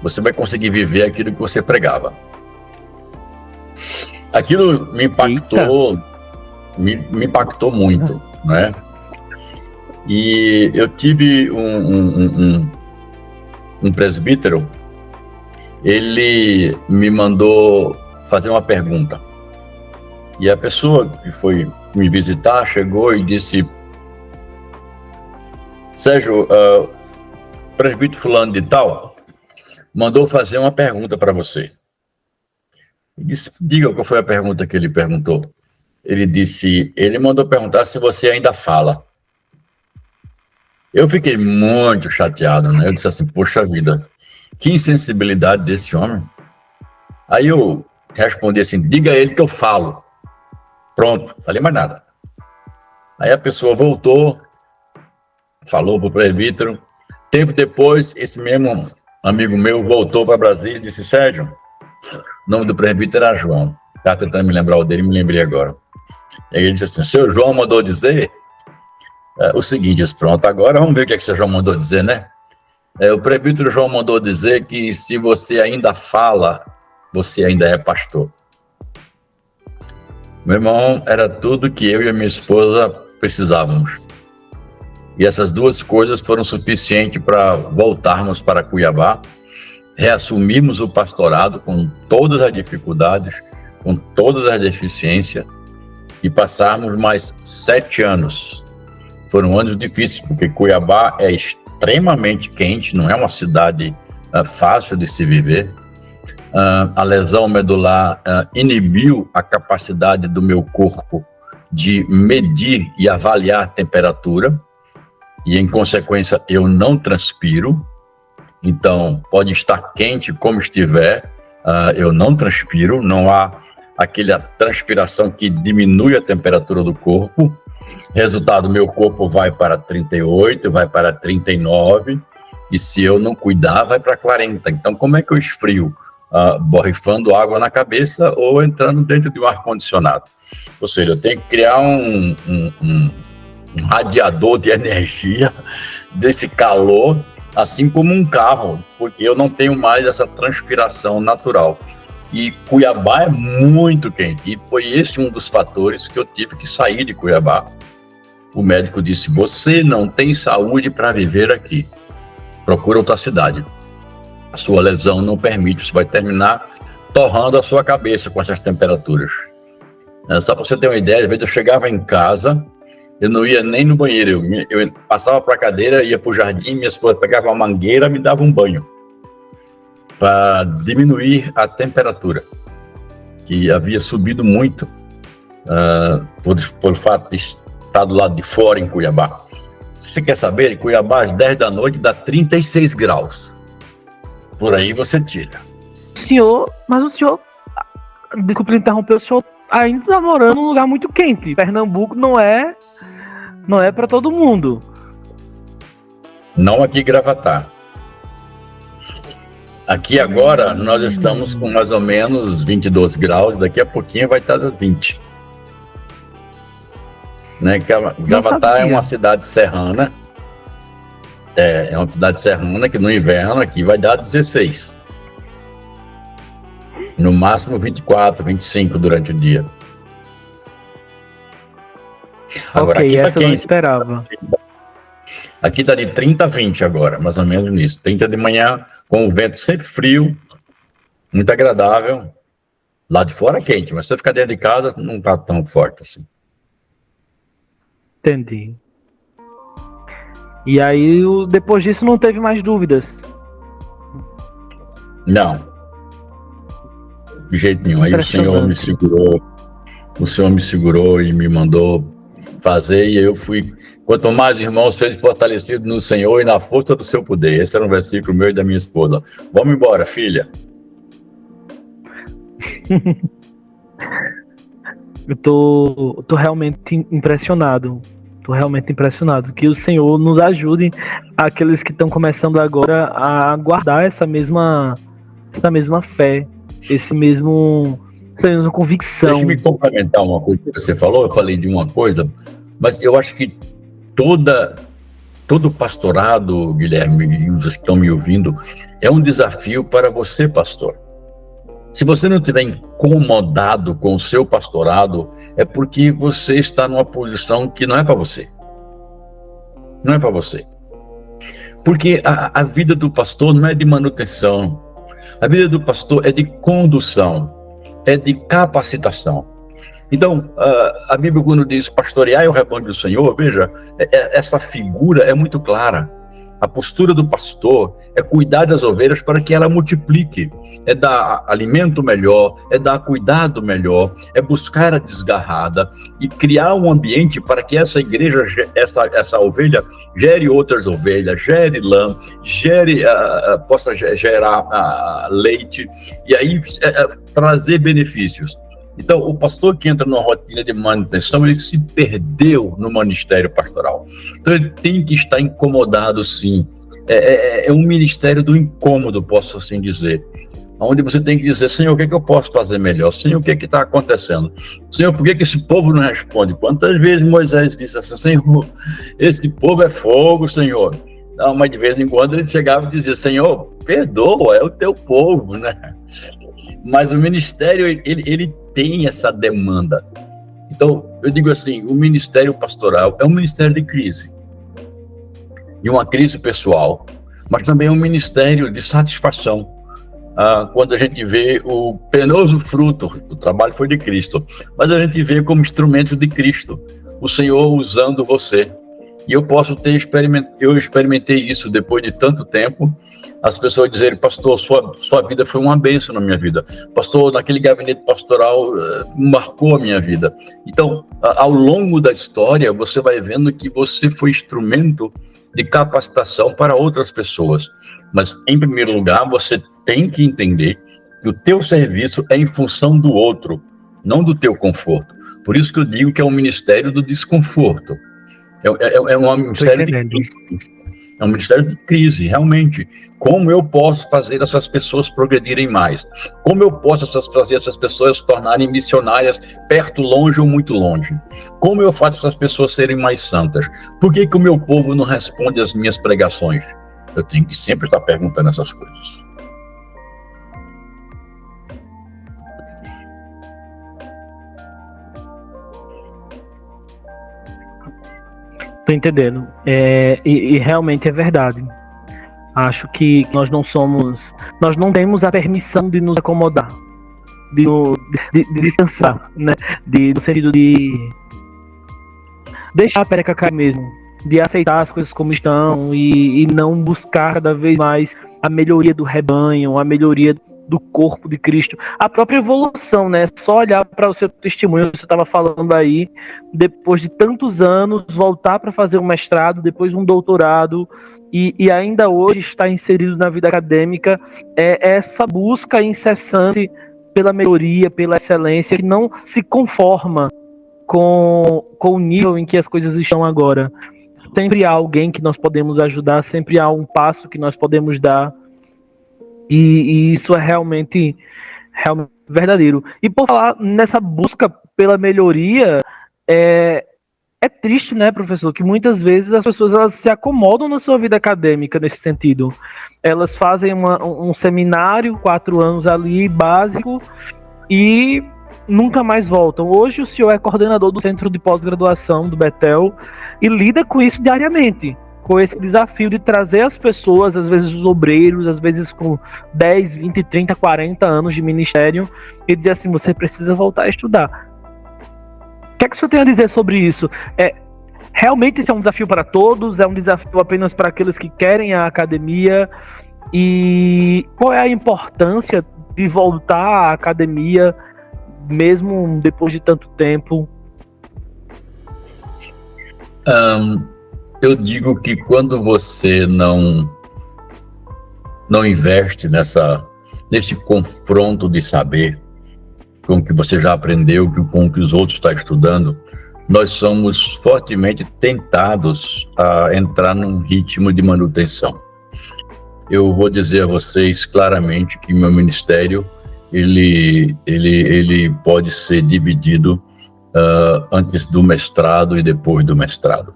você vai conseguir viver aquilo que você pregava. Aquilo me impactou, me impactou muito, né? E eu tive um presbítero, ele me mandou fazer uma pergunta. E a pessoa que foi me visitar chegou e disse: Sérgio, presbítero fulano de tal mandou fazer uma pergunta para você. Eu disse: diga qual foi a pergunta que ele perguntou. Ele mandou perguntar se você ainda fala. Eu fiquei muito chateado, né? Eu disse assim: poxa vida, que insensibilidade desse homem. Aí eu respondi assim: diga a ele que eu falo. Pronto, falei mais nada. Aí a pessoa voltou, falou para o presbítero. Tempo depois, esse mesmo amigo meu voltou para Brasília e disse: Sérgio, o nome do presbítero era João. Estava tentando me lembrar o dele, me lembrei agora. E aí ele disse assim: o seu João mandou dizer o seguinte. Disse: pronto, agora vamos ver o que o seu João mandou dizer, né? O presbítero João mandou dizer que se você ainda fala, você ainda é pastor. Meu irmão, era tudo que eu e a minha esposa precisávamos. E essas duas coisas foram suficientes para voltarmos para Cuiabá, reassumirmos o pastorado com todas as dificuldades, com todas as deficiências, e passarmos mais 7 anos. Foram anos difíceis, porque Cuiabá é extremamente quente, não é uma cidade fácil de se viver. A lesão medular inibiu a capacidade do meu corpo de medir e avaliar a temperatura, e em consequência eu não transpiro. Então pode estar quente como estiver, eu não transpiro, não há aquela transpiração que diminui a temperatura do corpo. Resultado, meu corpo vai para 38, vai para 39, e se eu não cuidar vai para 40. Então como é que eu esfrio? Borrifando água na cabeça ou entrando dentro de um ar-condicionado. Ou seja, eu tenho que criar um radiador de energia desse calor, assim como um carro, porque eu não tenho mais essa transpiração natural. E Cuiabá é muito quente. E foi esse um dos fatores que eu tive que sair de Cuiabá. O médico disse: você não tem saúde para viver aqui. Procura outra cidade. A sua lesão não permite, você vai terminar torrando a sua cabeça com essas temperaturas. Só para você ter uma ideia, às vezes eu chegava em casa, eu não ia nem no banheiro, eu passava para a cadeira, ia para o jardim, minha esposa pegava uma mangueira e me dava um banho, para diminuir a temperatura, que havia subido muito, por fato de estar do lado de fora em Cuiabá. Se você quer saber, em Cuiabá, às 10 da noite, dá 36 graus. Por aí você tira. Mas o senhor, desculpe interromper, o senhor ainda está morando num lugar muito quente. Pernambuco não é para todo mundo. Não aqui em Gravatá. Aqui agora nós estamos com mais ou menos 22 graus, daqui a pouquinho vai estar 20. Né? Gravatá é uma cidade serrana. É uma cidade serrana que no inverno aqui vai dar 16. No máximo 24, 25 durante o dia. Agora, ok, aqui essa tá eu não quente. esperava. Aqui tá de 30 a 20 agora, mais ou menos nisso. 30 de manhã, com o vento sempre frio, muito agradável. Lá de fora é quente, mas se você ficar dentro de casa, não tá tão forte assim. Entendi. E aí, depois disso, não teve mais dúvidas? Não. De jeito nenhum. Aí o Senhor me segurou e me mandou fazer, e eu fui. Quanto mais irmãos sejam fortalecidos no Senhor e na força do seu poder. Esse era um versículo meu e da minha esposa. Vamos embora, filha. Eu tô realmente impressionado. Tô realmente impressionado. Que o Senhor nos ajude, aqueles que estão começando agora, a guardar essa mesma fé, essa mesma convicção. Deixa eu me complementar uma coisa que você falou. Eu falei de uma coisa, mas eu acho que todo pastorado, Guilherme, e os que estão me ouvindo, é um desafio para você, pastor. Se você não estiver incomodado com o seu pastorado, é porque você está numa posição que não é para você. Não é para você. Porque a vida do pastor não é de manutenção. A vida do pastor é de condução, é de capacitação. Então, a Bíblia, quando diz pastorear o rebanho do Senhor, veja, essa figura é muito clara. A postura do pastor é cuidar das ovelhas para que ela multiplique, é dar alimento melhor, é dar cuidado melhor, é buscar a desgarrada e criar um ambiente para que essa igreja, essa ovelha, gere outras ovelhas, gere lã, possa gerar leite e aí trazer benefícios. Então, o pastor que entra numa rotina de manutenção, ele se perdeu no ministério pastoral. Então, ele tem que estar incomodado, sim. É um ministério do incômodo, posso assim dizer. Onde você tem que dizer: Senhor, o que é que eu posso fazer melhor? Senhor, o que é que está acontecendo? Senhor, por que esse povo não responde? Quantas vezes Moisés disse assim: Senhor, esse povo é fogo, Senhor. Não, mas de vez em quando ele chegava e dizia: Senhor, perdoa, é o teu povo, né? Mas o ministério, ele tem essa demanda. Então, eu digo assim, o ministério pastoral é um ministério de crise. E uma crise pessoal, mas também é um ministério de satisfação. Quando a gente vê o penoso fruto, o trabalho foi de Cristo, mas a gente vê como instrumento de Cristo, o Senhor usando você. E eu posso eu experimentei isso depois de tanto tempo, as pessoas dizerem: pastor, sua vida foi uma bênção na minha vida. Pastor, naquele gabinete pastoral marcou a minha vida. Então, ao longo da história, você vai vendo que você foi instrumento de capacitação para outras pessoas. Mas, em primeiro lugar, você tem que entender que o teu serviço é em função do outro, não do teu conforto. Por isso que eu digo que é um ministério do desconforto. É um ministério de crise. É um ministério de crise, realmente. Como eu posso fazer essas pessoas progredirem mais? Como eu posso fazer essas pessoas se tornarem missionárias perto, longe ou muito longe? Como eu faço essas pessoas serem mais santas? Por que o meu povo não responde às minhas pregações? Eu tenho que sempre estar perguntando essas coisas. Tô entendendo. E realmente é verdade. Acho que nós não temos a permissão de nos acomodar, de descansar, né? No sentido de deixar a pereca cair mesmo, de aceitar as coisas como estão e não buscar cada vez mais a melhoria do rebanho, a melhoria do corpo de Cristo, a própria evolução, né? Só olhar para o seu testemunho, você estava falando aí, depois de tantos anos, voltar para fazer um mestrado, depois um doutorado, e ainda hoje está inserido na vida acadêmica, essa busca incessante pela melhoria, pela excelência, que não se conforma com o nível em que as coisas estão agora. Sempre há alguém que nós podemos ajudar, sempre há um passo que nós podemos dar, e isso é realmente verdadeiro. E por falar nessa busca pela melhoria, é triste, né, professor, que muitas vezes as pessoas elas se acomodam na sua vida acadêmica nesse sentido. Elas fazem um seminário, 4 anos ali, básico, e nunca mais voltam. Hoje o senhor é coordenador do Centro de Pós-Graduação do Bethel e lida com isso diariamente, com esse desafio de trazer as pessoas, às vezes os obreiros, às vezes com 10, 20, 30, 40 anos de ministério, e dizer assim, você precisa voltar a estudar. O que é que o senhor tem a dizer sobre isso? Realmente isso é um desafio para todos? É um desafio apenas para aqueles que querem a academia? E qual é a importância de voltar à academia, mesmo depois de tanto tempo? Eu digo que quando você não investe nesse confronto de saber com o que você já aprendeu, com o que os outros estão estudando, nós somos fortemente tentados a entrar num ritmo de manutenção. Eu vou dizer a vocês claramente que meu ministério ele pode ser dividido antes do mestrado e depois do mestrado.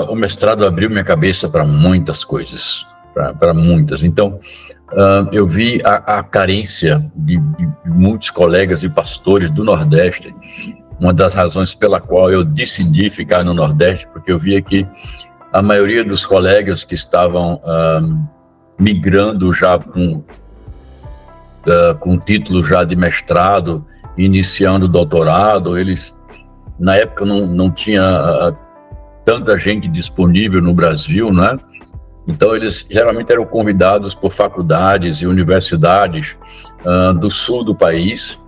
O mestrado abriu minha cabeça para muitas coisas, para muitas. Então, eu vi a carência de muitos colegas e pastores do Nordeste. Uma das razões pela qual eu decidi ficar no Nordeste, porque eu via que a maioria dos colegas que estavam migrando já com título já de mestrado, iniciando doutorado, eles, na época, não tinha tanta gente disponível no Brasil, né? Então, eles geralmente eram convidados por faculdades e universidades do sul do país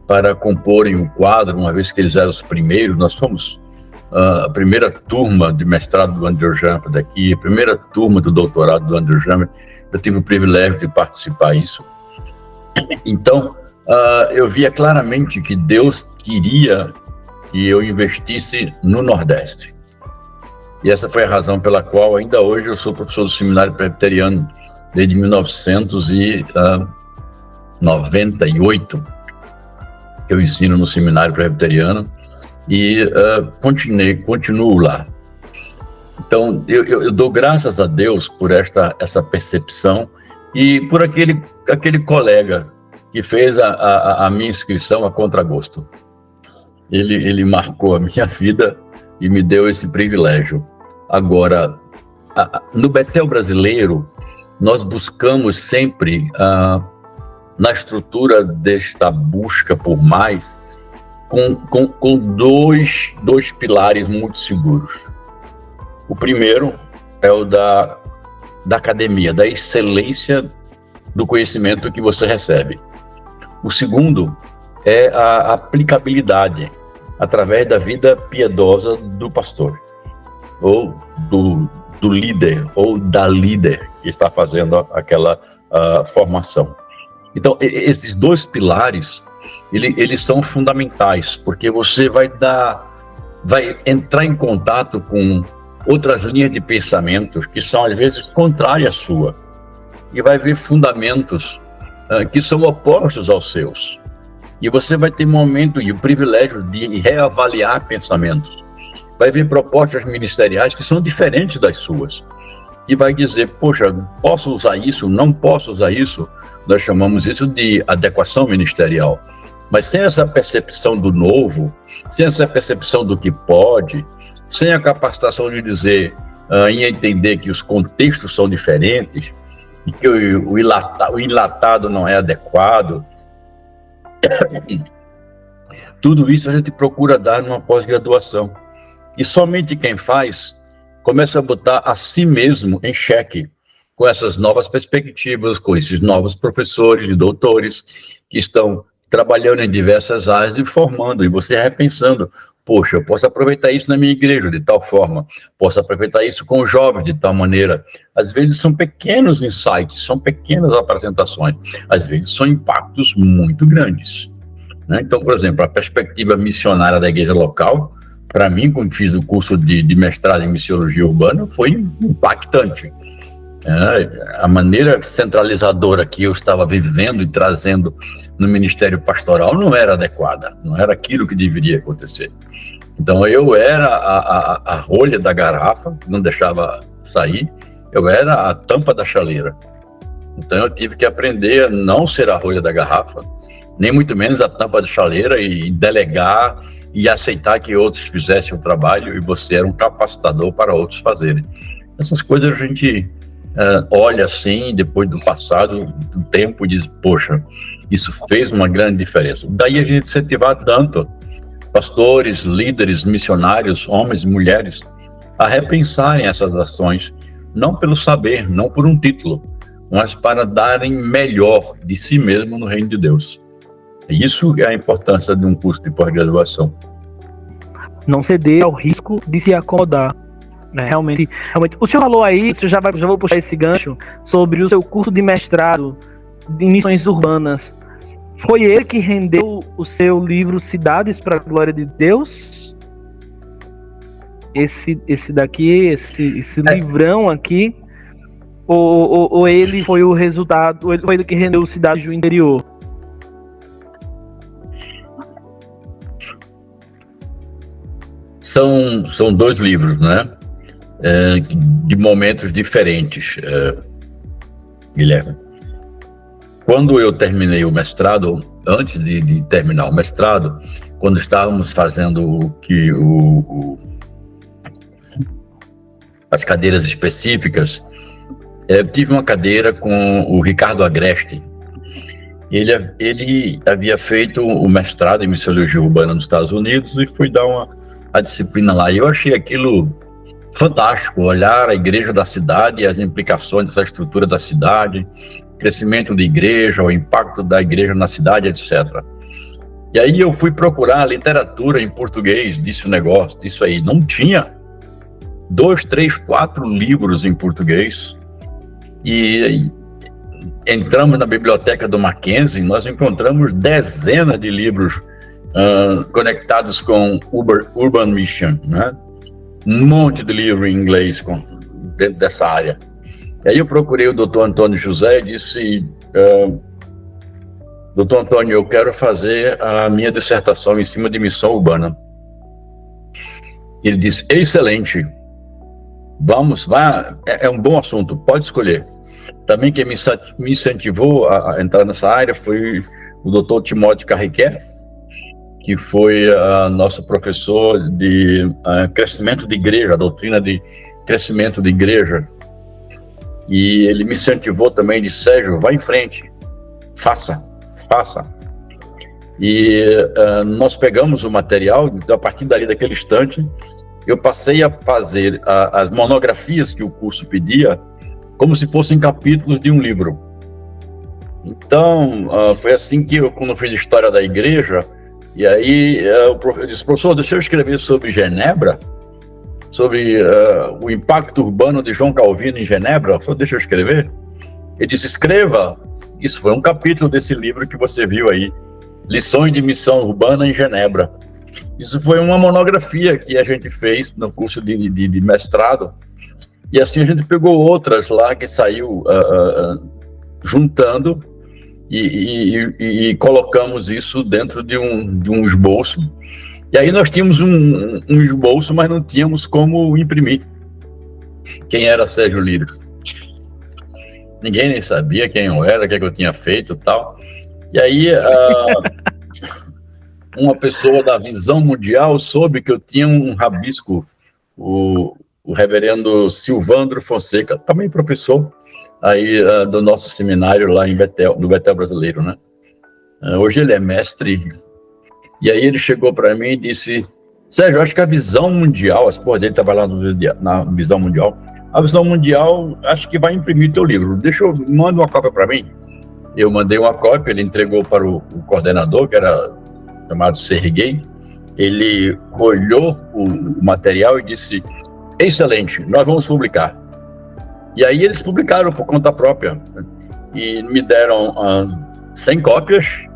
para comporem o quadro, uma vez que eles eram os primeiros. Nós fomos a primeira turma de mestrado do Andrew Jumper daqui, a primeira turma do doutorado do Andrew Jumper. Eu tive o privilégio de participar disso. Então, eu via claramente que Deus queria que eu investisse no Nordeste. E essa foi a razão pela qual, ainda hoje, eu sou professor do Seminário Presbiteriano desde 1998, que eu ensino no Seminário Presbiteriano, e continuo lá. Então, eu dou graças a Deus por essa percepção e por aquele colega que fez a minha inscrição a contragosto. Ele marcou a minha vida e me deu esse privilégio. Agora, no Bethel brasileiro, nós buscamos sempre, na estrutura desta busca por mais, com dois pilares muito seguros. O primeiro é o da academia, da excelência do conhecimento que você recebe. O segundo é a aplicabilidade através da vida piedosa do pastor, ou do líder, ou da líder que está fazendo aquela formação. Então, esses dois pilares, eles são fundamentais, porque você vai entrar em contato com outras linhas de pensamentos que são, às vezes, contrárias à sua, e vai ver fundamentos que são opostos aos seus. E você vai ter momento e o privilégio de reavaliar pensamentos. Vai ver propostas ministeriais que são diferentes das suas. E vai dizer, poxa, posso usar isso? Não posso usar isso? Nós chamamos isso de adequação ministerial. Mas sem essa percepção do novo, sem essa percepção do que pode, sem a capacitação de dizer e entender que os contextos são diferentes e que o enlatado não é adequado. Tudo isso a gente procura dar numa pós-graduação. E somente quem faz começa a botar a si mesmo em xeque com essas novas perspectivas, com esses novos professores e doutores que estão trabalhando em diversas áreas e formando, e você repensando, poxa, eu posso aproveitar isso na minha igreja de tal forma, posso aproveitar isso com os jovens de tal maneira. Às vezes são pequenos insights, são pequenas apresentações, às vezes são impactos muito grandes, né? Então, por exemplo, a perspectiva missionária da igreja local, para mim, quando fiz o curso de mestrado em missiologia urbana, foi impactante. A maneira centralizadora que eu estava vivendo e trazendo no ministério pastoral não era adequada, não era aquilo que deveria acontecer. Então eu era a rolha da garrafa, que não deixava sair, eu era a tampa da chaleira. Então eu tive que aprender a não ser a rolha da garrafa, nem muito menos a tampa da chaleira, e delegar e aceitar que outros fizessem o trabalho e você era um capacitador para outros fazerem. Essas coisas a gente olha assim, depois do passado, do tempo, e diz, poxa, isso fez uma grande diferença. Daí a gente incentivar tanto pastores, líderes, missionários, homens e mulheres, a repensarem essas ações, não pelo saber, não por um título, mas para darem melhor de si mesmo no reino de Deus. Isso é a importância de um curso de pós-graduação. Não ceder ao risco de se acomodar. Realmente, o senhor falou aí, já vou puxar esse gancho, sobre o seu curso de mestrado em missões urbanas. Foi ele que rendeu o seu livro Cidades para a Glória de Deus? Esse daqui, esse livrão aqui? Ou ele foi o resultado, ou ele foi ele que rendeu Cidades do Interior? São dois livros, né? De momentos diferentes, Guilherme. Quando eu terminei o mestrado, antes de terminar o mestrado, quando estávamos fazendo as cadeiras específicas, tive uma cadeira com o Ricardo Agreste. Ele havia feito o mestrado em missiologia urbana nos Estados Unidos e foi dar a disciplina lá. E eu achei aquilo fantástico, olhar a igreja da cidade e as implicações dessa estrutura da cidade, crescimento da igreja, o impacto da igreja na cidade, etc. E aí eu fui procurar literatura em português disso aí. Não tinha 2, 3, 4 livros em português. E entramos na biblioteca do Mackenzie, nós encontramos dezenas de livros conectados com Urban Mission, né? Um monte de livro em inglês dentro dessa área. E aí eu procurei o Dr. Antônio José e disse, Dr. Antônio, eu quero fazer a minha dissertação em cima de missão urbana. Ele disse, excelente, vá, é um bom assunto, pode escolher. Também quem me incentivou a entrar nessa área foi o Dr. Timóteo Carriquer, que foi nosso professor de crescimento de igreja, a doutrina de crescimento de igreja. E ele me incentivou também, disse, Sérgio, vá em frente, faça. E nós pegamos o material, então, a partir dali, daquele instante, eu passei a fazer as monografias que o curso pedia, como se fossem capítulos de um livro. Então, foi assim que eu, quando fiz História da Igreja, e aí eu disse, professor, deixa eu escrever sobre Genebra, sobre o impacto urbano de João Calvino em Genebra. Eu falei, deixa eu escrever. Ele disse, escreva. Isso foi um capítulo desse livro que você viu aí, Lições de Missão Urbana em Genebra. Isso foi uma monografia que a gente fez no curso de mestrado, e assim a gente pegou outras lá que saiu juntando e colocamos isso dentro de um esboço. E aí nós tínhamos um esboço, mas não tínhamos como imprimir. Quem era Sérgio Lira? Ninguém nem sabia quem eu era, o que eu tinha feito e tal. E aí uma pessoa da Visão Mundial soube que eu tinha um rabisco o reverendo Silvandro Fonseca, também professor aí do nosso seminário lá em Betel, do Betel Brasileiro, né? Hoje ele é mestre. E aí ele chegou para mim e disse: Sérgio, acho que a visão mundial, as porra dele trabalhando na visão mundial, a visão mundial acho que vai imprimir teu livro. Manda uma cópia para mim. Eu mandei uma cópia, ele entregou para o coordenador, que era chamado Serguei. Ele olhou o material e disse: excelente, nós vamos publicar. E aí eles publicaram por conta própria e me deram 100 cópias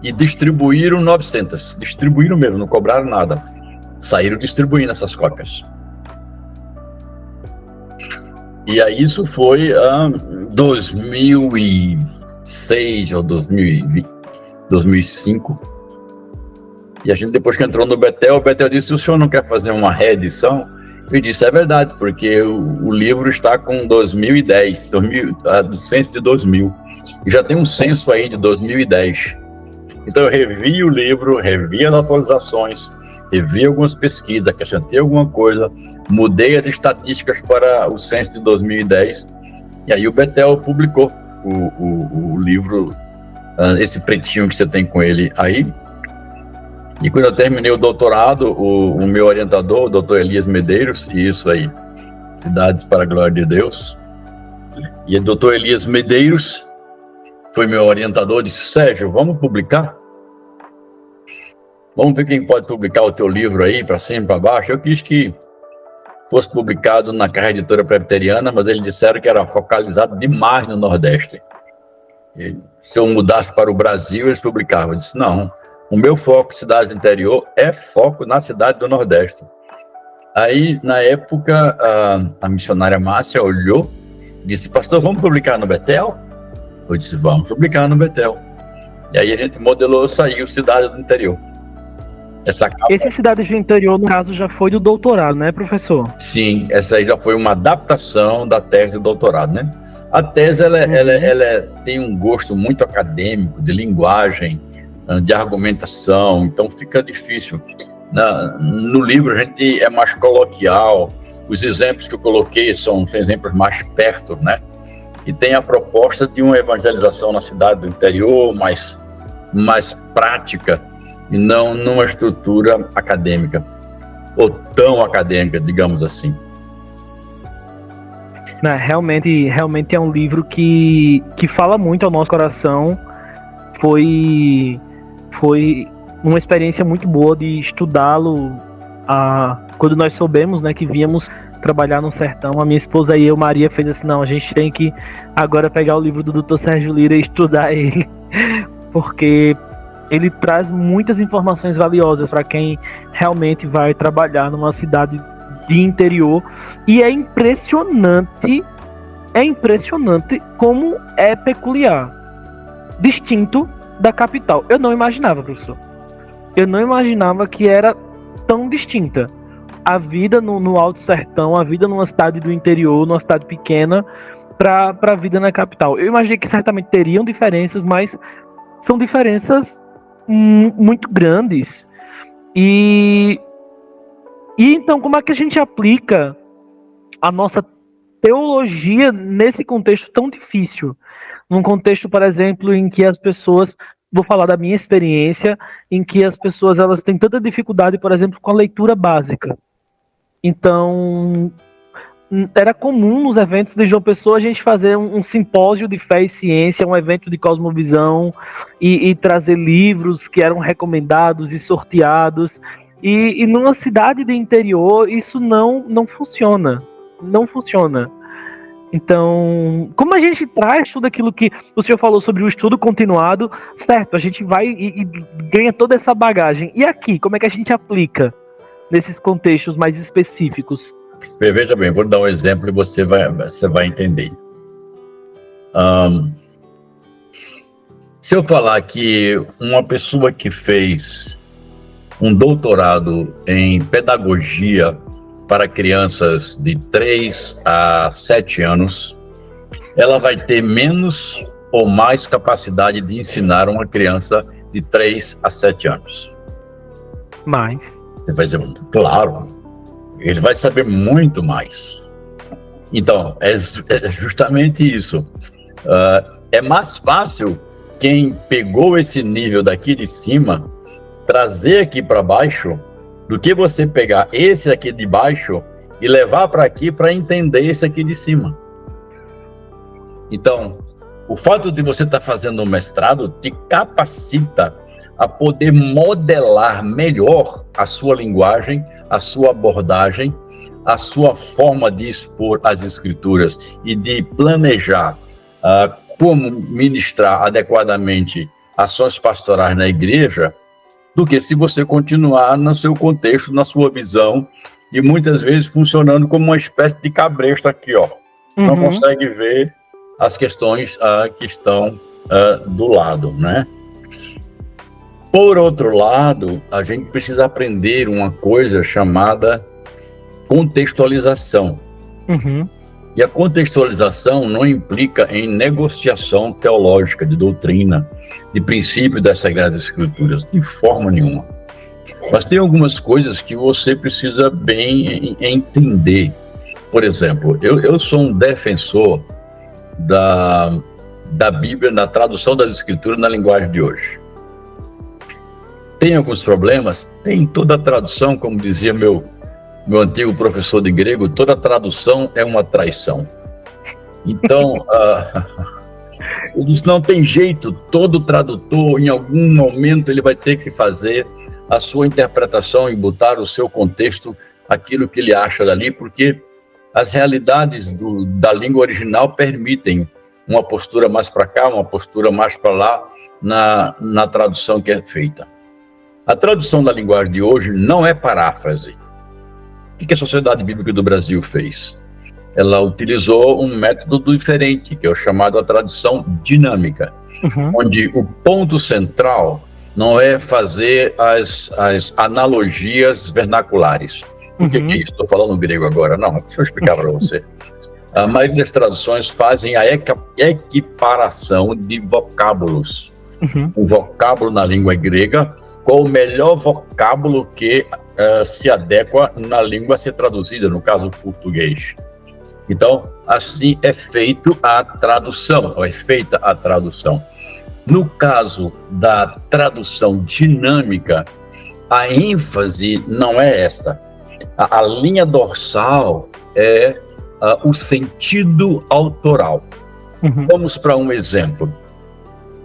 e distribuíram 900. Distribuíram mesmo, não cobraram nada. Saíram distribuindo essas cópias. E aí isso foi em 2006 ou 2005. E a gente, depois que entrou no Betel, o Betel disse: o senhor não quer fazer uma reedição? Eu disse: é verdade, porque o livro está com 2010, do censo de 2000. E já tem um censo aí de 2010. Então eu revi o livro, revi as atualizações, revi algumas pesquisas, acrescentei alguma coisa, mudei as estatísticas para o censo de 2010. E aí o Betel publicou o livro, esse pretinho que você tem com ele aí. E quando eu terminei o doutorado, o meu orientador, o doutor Elias Medeiros, e isso aí, Cidades para a Glória de Deus, e o doutor Elias Medeiros foi meu orientador, disse: Sérgio, vamos publicar? Vamos ver quem pode publicar o teu livro aí, para cima e para baixo. Eu quis que fosse publicado na Casa Editora Presbiteriana, mas eles disseram que era focalizado demais no Nordeste. E se eu mudasse para o Brasil, eles publicavam. Eu disse: não. O meu foco, cidades do interior, é foco na cidade do Nordeste. Aí, na época, a missionária Márcia olhou e disse: pastor, vamos publicar no Betel? Eu disse: vamos publicar no Betel. E aí a gente modelou, saiu Cidade do Interior. Esse Cidades do Interior, no caso, já foi do doutorado, né, professor? Sim, essa aí já foi uma adaptação da tese do doutorado, né? A tese, ela tem um gosto muito acadêmico, de linguagem, de argumentação, então fica difícil. No livro a gente é mais coloquial, os exemplos que eu coloquei são exemplos mais perto, né? E tem a proposta de uma evangelização na cidade do interior, mais prática, e não numa estrutura acadêmica, ou tão acadêmica, digamos assim. Realmente é um livro que fala muito ao nosso coração. Foi uma experiência muito boa de estudá-lo. Quando nós soubemos, né, que víamos trabalhar no sertão, a minha esposa e eu, Maria, fez assim: não, a gente tem que agora pegar o livro do Dr. Sérgio Lira e estudar ele, porque ele traz muitas informações valiosas para quem realmente vai trabalhar numa cidade de interior. E é impressionante como é peculiar, distinto da capital. Eu não imaginava, professor. Eu não imaginava que era tão distinta a vida no Alto Sertão, a vida numa cidade do interior, numa cidade pequena, para a vida na capital. Eu imaginei que certamente teriam diferenças, mas são diferenças muito grandes. E então, como é que a gente aplica a nossa teologia nesse contexto tão difícil? Num contexto, por exemplo, em que as pessoas, vou falar da minha experiência, em que as pessoas elas têm tanta dificuldade, por exemplo, com a leitura básica. Então, era comum nos eventos de João Pessoa a gente fazer um simpósio de fé e ciência, um evento de cosmovisão, e trazer livros que eram recomendados e sorteados. E numa cidade de interior, isso não funciona. Não funciona. Então, como a gente traz tudo aquilo que o senhor falou sobre o estudo continuado, certo, a gente vai e ganha toda essa bagagem. E aqui, como é que a gente aplica nesses contextos mais específicos? Veja bem, vou dar um exemplo e você vai entender. Se eu falar que uma pessoa que fez um doutorado em pedagogia para crianças de 3 a 7 anos, ela vai ter menos ou mais capacidade de ensinar uma criança de 3 a 7 anos. Mais. Você vai dizer: claro, ele vai saber muito mais. Então, é justamente isso. É mais fácil quem pegou esse nível daqui de cima trazer aqui para baixo do que você pegar esse aqui de baixo e levar para aqui para entender esse aqui de cima. Então, o fato de você estar fazendo um mestrado te capacita a poder modelar melhor a sua linguagem, a sua abordagem, a sua forma de expor as escrituras e de planejar como ministrar adequadamente ações pastorais na igreja, do que se você continuar no seu contexto, na sua visão, e muitas vezes funcionando como uma espécie de cabresto aqui, ó. Não consegue ver as questões que estão do lado, né? Por outro lado, a gente precisa aprender uma coisa chamada contextualização. E a contextualização não implica em negociação teológica, de doutrina, de princípio das Sagradas Escrituras, de forma nenhuma. Mas tem algumas coisas que você precisa bem entender. Por exemplo, eu sou um defensor da Bíblia, na tradução das Escrituras na linguagem de hoje. Tem alguns problemas? Tem. Toda tradução, como dizia meu antigo professor de grego, toda tradução é uma traição. Então, eu disse, não tem jeito, todo tradutor, em algum momento, ele vai ter que fazer a sua interpretação e botar o seu contexto, aquilo que ele acha dali, porque as realidades da língua original permitem uma postura mais para cá, uma postura mais para lá, na tradução que é feita. A tradução da linguagem de hoje não é paráfrase. O que a Sociedade Bíblica do Brasil fez? Ela utilizou um método diferente, que é o chamado a tradução dinâmica, onde o ponto central não é fazer as analogias vernaculares. O que é isso? Estou falando grego agora? Não, deixa eu explicar para você. A maioria das traduções fazem a equiparação de vocábulos. O vocábulo na língua grega, qual o melhor vocábulo que se adequa na língua a ser traduzida, no caso português. Então, assim é feita a tradução. No caso da tradução dinâmica, a ênfase não é essa. A linha dorsal é o sentido autoral. Vamos para um exemplo.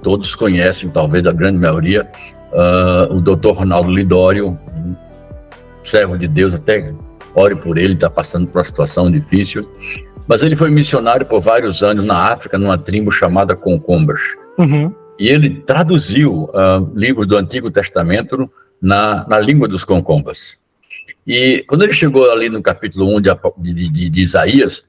Todos conhecem, talvez a grande maioria, o Dr. Ronaldo Lidório, um servo de Deus, até ore por ele, está passando por uma situação difícil, mas ele foi missionário por vários anos na África, numa tribo chamada Concombas. E ele traduziu livros do Antigo Testamento na língua dos Concombas. E quando ele chegou ali no capítulo 1 de Isaías,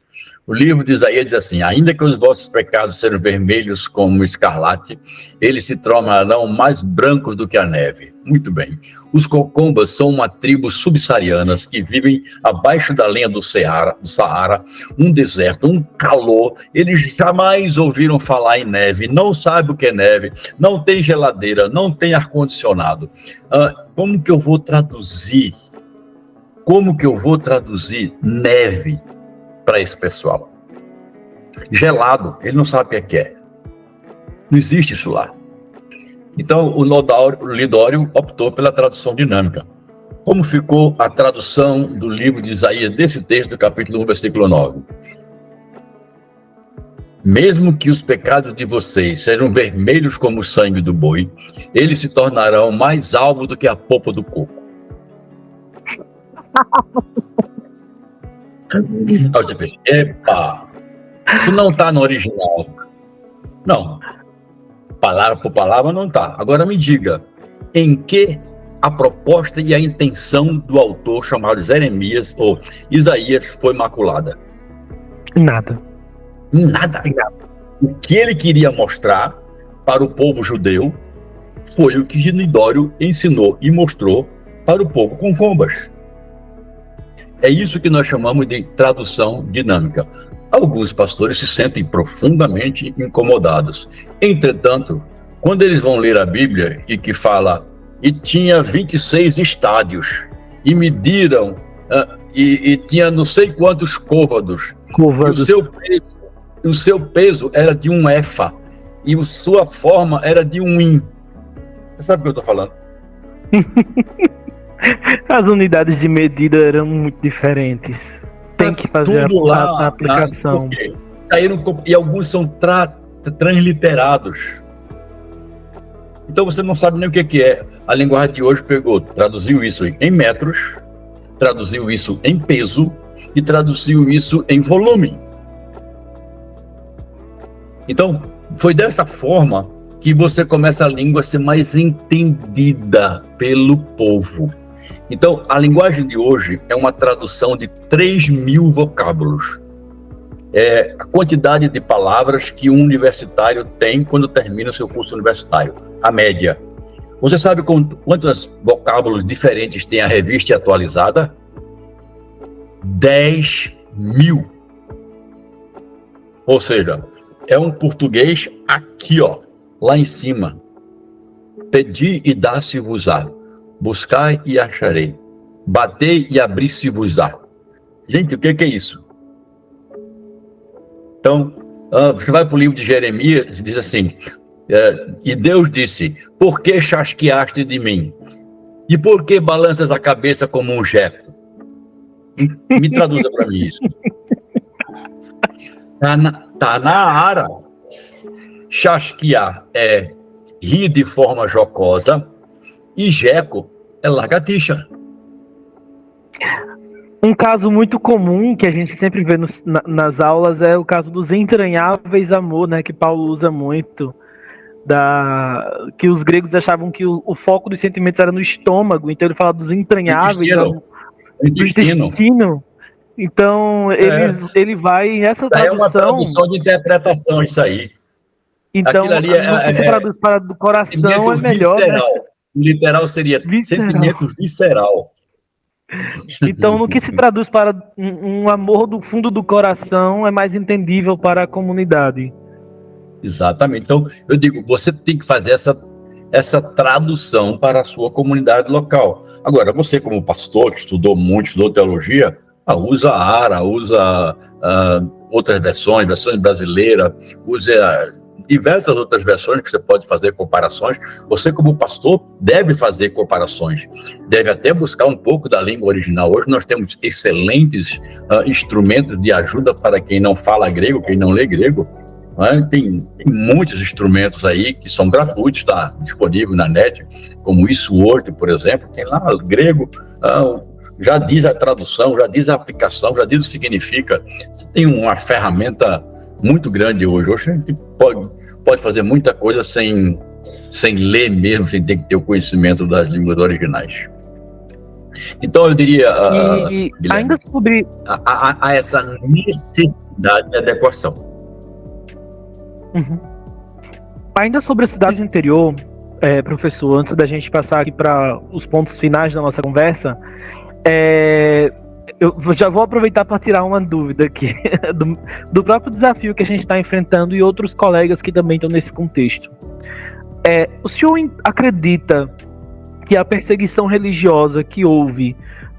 o livro de Isaías diz assim: ainda que os vossos pecados sejam vermelhos como escarlate, eles se tornarão mais brancos do que a neve. Muito bem. Os Concombas são uma tribo subsaariana que vivem abaixo da linha do Saara, um deserto, um calor. Eles jamais ouviram falar em neve, não sabem o que é neve, não tem geladeira, não tem ar-condicionado. Como que eu vou traduzir neve para esse pessoal? Gelado, ele não sabe o que é. Não existe isso lá. Então, o Lidório optou pela tradução dinâmica. Como ficou a tradução do livro de Isaías, desse texto, do capítulo 1, versículo 9? Mesmo que os pecados de vocês sejam vermelhos como o sangue do boi, eles se tornarão mais alvos do que a polpa do coco. Então, você pensa, epa, isso não está no original. Não. Palavra por palavra não está. Agora me diga, em que a proposta e a intenção do autor chamado Jeremias ou Isaías foi maculada? Nada. Nada. O que ele queria mostrar para o povo judeu foi o que Lidório ensinou e mostrou para o povo Concombas. É isso que nós chamamos de tradução dinâmica. Alguns pastores se sentem profundamente incomodados. Entretanto, quando eles vão ler a Bíblia e que fala, e tinha 26 estádios, e mediram e tinha não sei quantos côvados. Curvados. E o seu peso era de um éfa. E a sua forma era de um in. Você sabe o que eu estou falando? As unidades de medida eram muito diferentes. Tem que fazer Tudo lá, a aplicação. E alguns são transliterados. Então você não sabe nem o que é. A linguagem de hoje traduziu isso em metros, traduziu isso em peso e traduziu isso em volume. Então, foi dessa forma que você começa a língua a ser mais entendida pelo povo. Então, a linguagem de hoje é uma tradução de 3.000 vocábulos. É a quantidade de palavras que um universitário tem quando termina o seu curso universitário, a média. Você sabe quantos vocábulos diferentes tem a revista atualizada? 10.000. Ou seja, é um português aqui, ó, lá em cima. Pedi e dá-se-vos-á. Buscai e acharei. Batei e abri-se-vos-á. Gente, o que é isso? Então, você vai para o livro de Jeremias e diz assim, e Deus disse, por que chasqueaste de mim? E por que balanças a cabeça como um jeco? Me traduza para mim isso. Tá na ara. Chasquear é rir de forma jocosa e jeco é lagartixa. Um caso muito comum que a gente sempre vê nas aulas é o caso dos entranháveis amor, né, que Paulo usa muito, que os gregos achavam que o foco dos sentimentos era no estômago, então ele fala dos entranháveis amor, do intestino. Então ele vai essa tradução. É uma tradução de interpretação isso aí. Então, se traduz para do coração é melhor. Visceral. Né? O literal seria sentimento visceral. Então, no que se traduz para um amor do fundo do coração é mais entendível para a comunidade. Exatamente. Então, eu digo, você tem que fazer essa tradução para a sua comunidade local. Agora, você como pastor, que estudou muito, estudou teologia, usa a ARA, usa outras versões brasileiras, usa diversas outras versões que você pode fazer comparações. Você, como pastor, deve fazer comparações. Deve até buscar um pouco da língua original. Hoje nós temos excelentes instrumentos de ajuda para quem não fala grego, quem não lê grego. Tem muitos instrumentos aí que são gratuitos, está disponível na net, como o Sword, por exemplo. Tem lá o grego, já diz a tradução, já diz a aplicação, já diz o que significa. Você tem uma ferramenta muito grande hoje. Hoje a gente pode fazer muita coisa sem ler mesmo, sem ter que ter o conhecimento das línguas originais. Então eu diria, ainda sobre a essa necessidade de adequação. Uhum. Ainda sobre a cidade do interior, professor, antes da gente passar aqui para os pontos finais da nossa conversa, eu já vou aproveitar para tirar uma dúvida aqui do próprio desafio que a gente está enfrentando e outros colegas que também estão nesse contexto. O senhor acredita que a perseguição religiosa que houve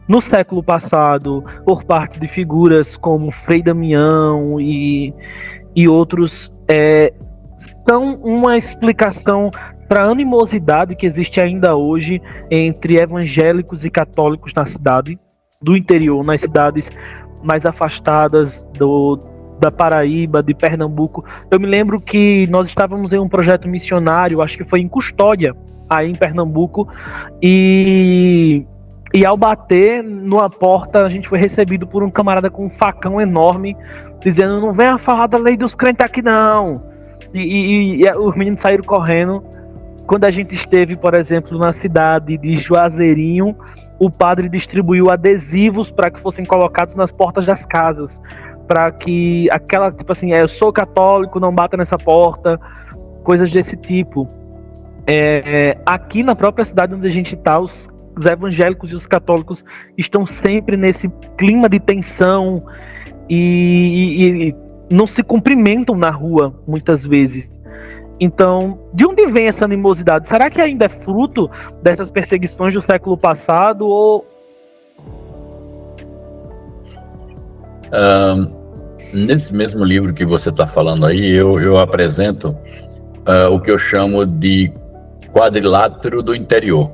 no século passado por parte de figuras como Frei Damião e outros são uma explicação para a animosidade que existe ainda hoje entre evangélicos e católicos na cidade do interior, nas cidades mais afastadas da Paraíba, de Pernambuco? Eu me lembro que nós estávamos em um projeto missionário, acho que foi em Custódia, aí em Pernambuco, e ao bater numa porta, a gente foi recebido por um camarada com um facão enorme, dizendo, não venha falar da lei dos crentes aqui não. E os meninos saíram correndo. Quando a gente esteve, por exemplo, na cidade de Juazeirinho, o padre distribuiu adesivos para que fossem colocados nas portas das casas, para que aquela, tipo assim, eu sou católico, não bata nessa porta, coisas desse tipo. Aqui na própria cidade onde a gente está, os evangélicos e os católicos estão sempre nesse clima de tensão e não se cumprimentam na rua, muitas vezes. Então, de onde vem essa animosidade? Será que ainda é fruto dessas perseguições do século passado? Nesse mesmo livro que você está falando aí, eu apresento o que eu chamo de quadrilátero do interior.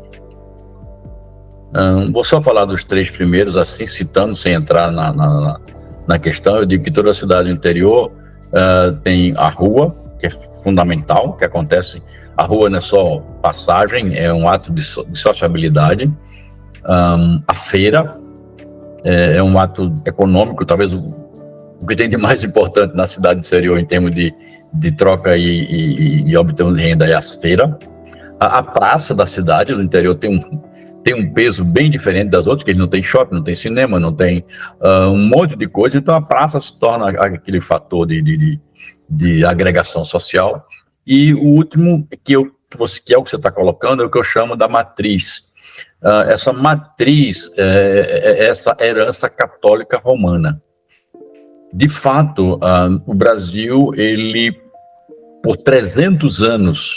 Vou só falar dos 3 primeiros, assim, citando, sem entrar na questão. Eu digo que toda cidade do interior tem a rua, que é fundamental, que acontece. A rua não é só passagem, é um ato de sociabilidade. A feira é um ato econômico, talvez o que tem de mais importante na cidade do interior em termos de troca e obtenção de renda é a feira. A praça da cidade do interior tem um peso bem diferente das outras, porque ele não tem shopping, não tem cinema, não tem um monte de coisa. Então a praça se torna aquele fator de agregação social. E o último, que é o que você está colocando, é o que eu chamo da matriz. Essa matriz é essa herança católica romana. De fato, o Brasil, ele, por 300 anos,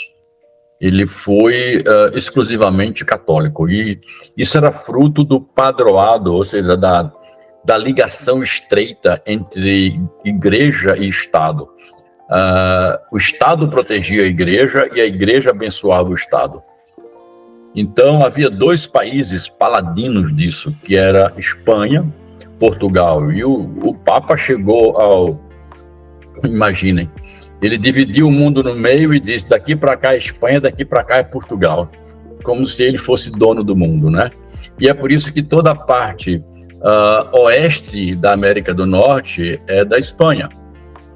ele foi exclusivamente católico. E isso era fruto do padroado, ou seja, da ligação estreita entre igreja e Estado. O Estado protegia a igreja abençoava o Estado. Então, havia 2 países paladinos disso, que era Espanha, Portugal. E o Papa chegou imaginem, ele dividiu o mundo no meio e disse: daqui para cá é Espanha, daqui para cá é Portugal. Como se ele fosse dono do mundo, né? E é por isso que toda a parte oeste da América do Norte é da Espanha.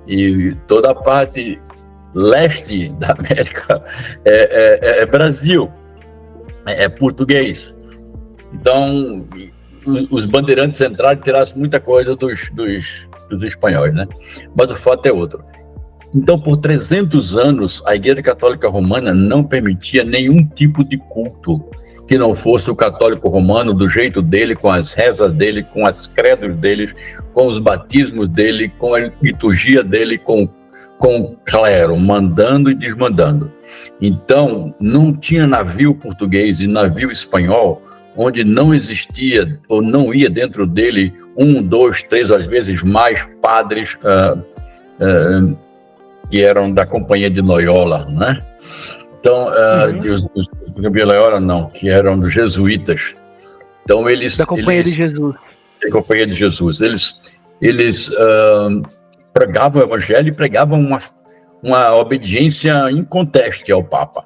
E toda a parte leste da América é Brasil, é português. Então, os bandeirantes centrais tiraram muita coisa dos espanhóis, né? Mas o fato é outro. Então, por 300 anos, a Igreja Católica Romana não permitia nenhum tipo de culto que não fosse o católico romano, do jeito dele, com as rezas dele, com as credos dele, com os batismos dele, com a liturgia dele, com o clero, mandando e desmandando. Então, não tinha navio português e navio espanhol onde não existia ou não ia dentro dele 1, 2, 3, às vezes mais padres que eram da Companhia de Loyola, né? Então, os de Loyola não, que eram dos jesuítas. Então, da Companhia de Jesus. Da Companhia de Jesus. Eles pregavam o evangelho e pregavam uma obediência inconteste ao Papa.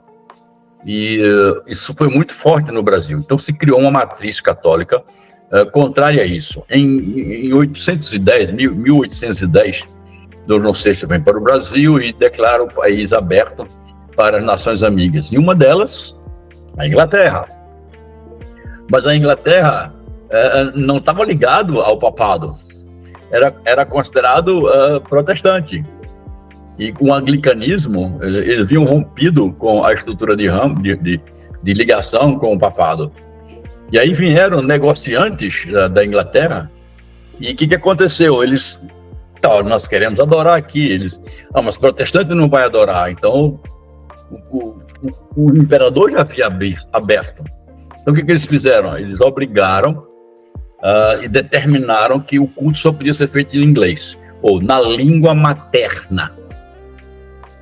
E isso foi muito forte no Brasil. Então se criou uma matriz católica contrária a isso. Em 1810, Dom VI vem para o Brasil e declara o país aberto para as nações amigas. E uma delas, a Inglaterra. Mas a Inglaterra não estava ligado ao papado. Era considerado protestante. E com o anglicanismo, eles haviam rompido com a estrutura de ligação com o papado. E aí vieram negociantes da Inglaterra, e o que aconteceu? Eles, nós queremos adorar aqui. Eles, mas protestante não vai adorar. Então, o imperador já havia aberto. Então, o que eles fizeram? Eles obrigaram e determinaram que o culto só podia ser feito em inglês, ou na língua materna.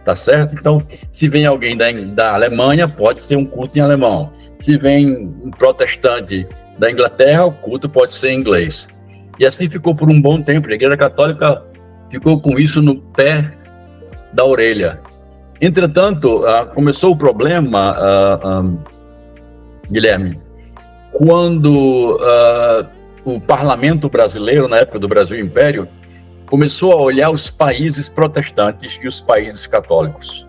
Tá certo? Então, se vem alguém da Alemanha, pode ser um culto em alemão. Se vem um protestante da Inglaterra, o culto pode ser em inglês. E assim ficou por um bom tempo. A Igreja Católica ficou com isso no pé da orelha. Entretanto, começou o problema, Guilherme, quando o parlamento brasileiro, na época do Brasil Império, começou a olhar os países protestantes e os países católicos.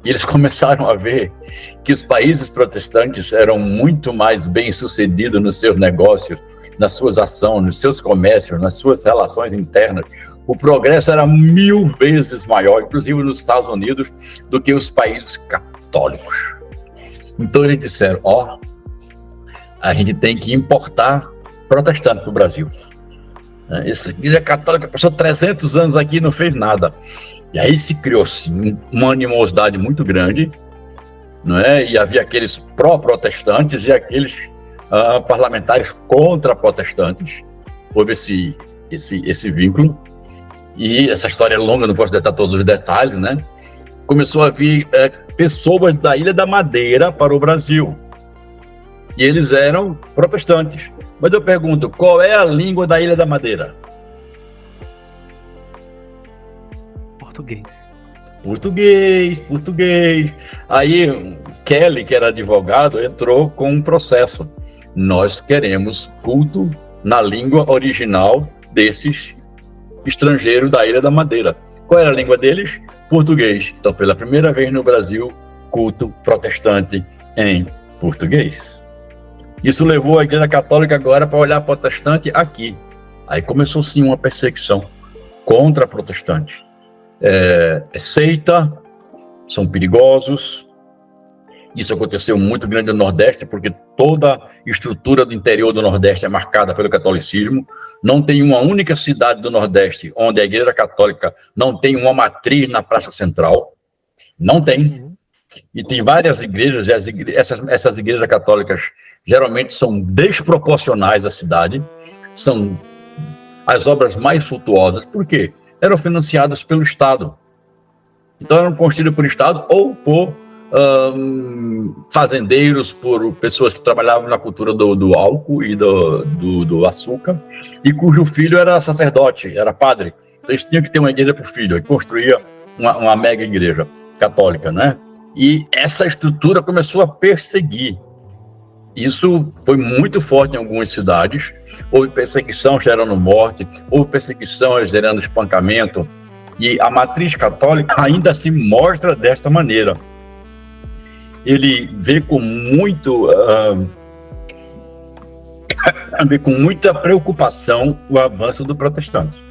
E eles começaram a ver que os países protestantes eram muito mais bem-sucedidos nos seus negócios, nas suas ações, nos seus comércios, nas suas relações internas. O progresso era 1000 vezes maior, inclusive nos Estados Unidos, do que os países católicos. Então eles disseram, a gente tem que importar protestante para o Brasil. Essa Igreja Católica passou 300 anos aqui e não fez nada. E aí se criou sim uma animosidade muito grande, não é? E havia aqueles pró-protestantes e aqueles parlamentares contra-protestantes. Houve esse vínculo. E essa história é longa, não posso detalhar todos os detalhes, né? Começou a vir pessoas da Ilha da Madeira para o Brasil. E eles eram protestantes. Mas eu pergunto, qual é a língua da Ilha da Madeira? Português. Aí Kelly, que era advogado, entrou com um processo. Nós queremos culto na língua original desses estrangeiros da Ilha da Madeira. Qual era a língua deles? Português. Então, pela primeira vez no Brasil, culto protestante em português. Isso levou a Igreja Católica agora para olhar protestante aqui. Aí começou sim uma perseguição contra protestante. Seita, são perigosos. Isso aconteceu muito grande no Nordeste, porque toda a estrutura do interior do Nordeste é marcada pelo catolicismo. Não tem uma única cidade do Nordeste onde a Igreja Católica não tem uma matriz na Praça Central. Não tem. E tem várias igrejas, e essas igrejas católicas geralmente são desproporcionais à cidade, são as obras mais suntuosas. Por quê? Eram financiadas pelo Estado. Então eram construídas por Estado ou por fazendeiros, por pessoas que trabalhavam na cultura do álcool e do açúcar, e cujo filho era sacerdote, era padre. Então eles tinham que ter uma igreja para o filho, e construía uma mega igreja católica, né? E essa estrutura começou a perseguir. Isso foi muito forte em algumas cidades. Houve perseguição gerando morte, houve perseguição gerando espancamento, e a matriz católica ainda se mostra desta maneira. Ele vê com muita preocupação o avanço do protestante.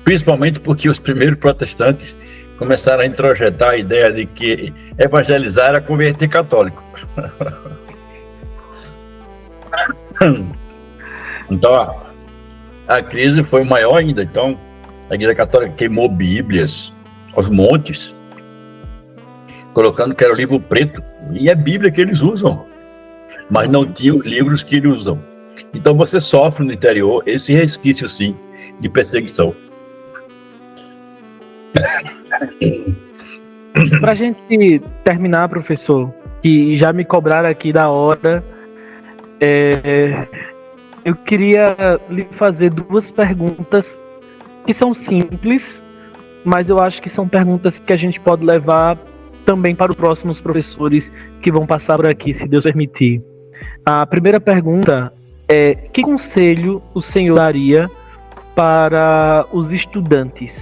Principalmente porque os primeiros protestantes começaram a introjetar a ideia de que evangelizar era converter católico. Então, a crise foi maior ainda. Então, a Igreja Católica queimou Bíblias aos montes, colocando que era o livro preto, e é Bíblia que eles usam, mas não tinha os livros que eles usam. Então você sofre no interior esse resquício, sim, de perseguição. Para a gente terminar, professor, que já me cobraram aqui da hora, eu queria lhe fazer duas perguntas que são simples, mas eu acho que são perguntas que a gente pode levar também para os próximos professores que vão passar por aqui, se Deus permitir. A primeira pergunta é: que conselho o senhor daria para os estudantes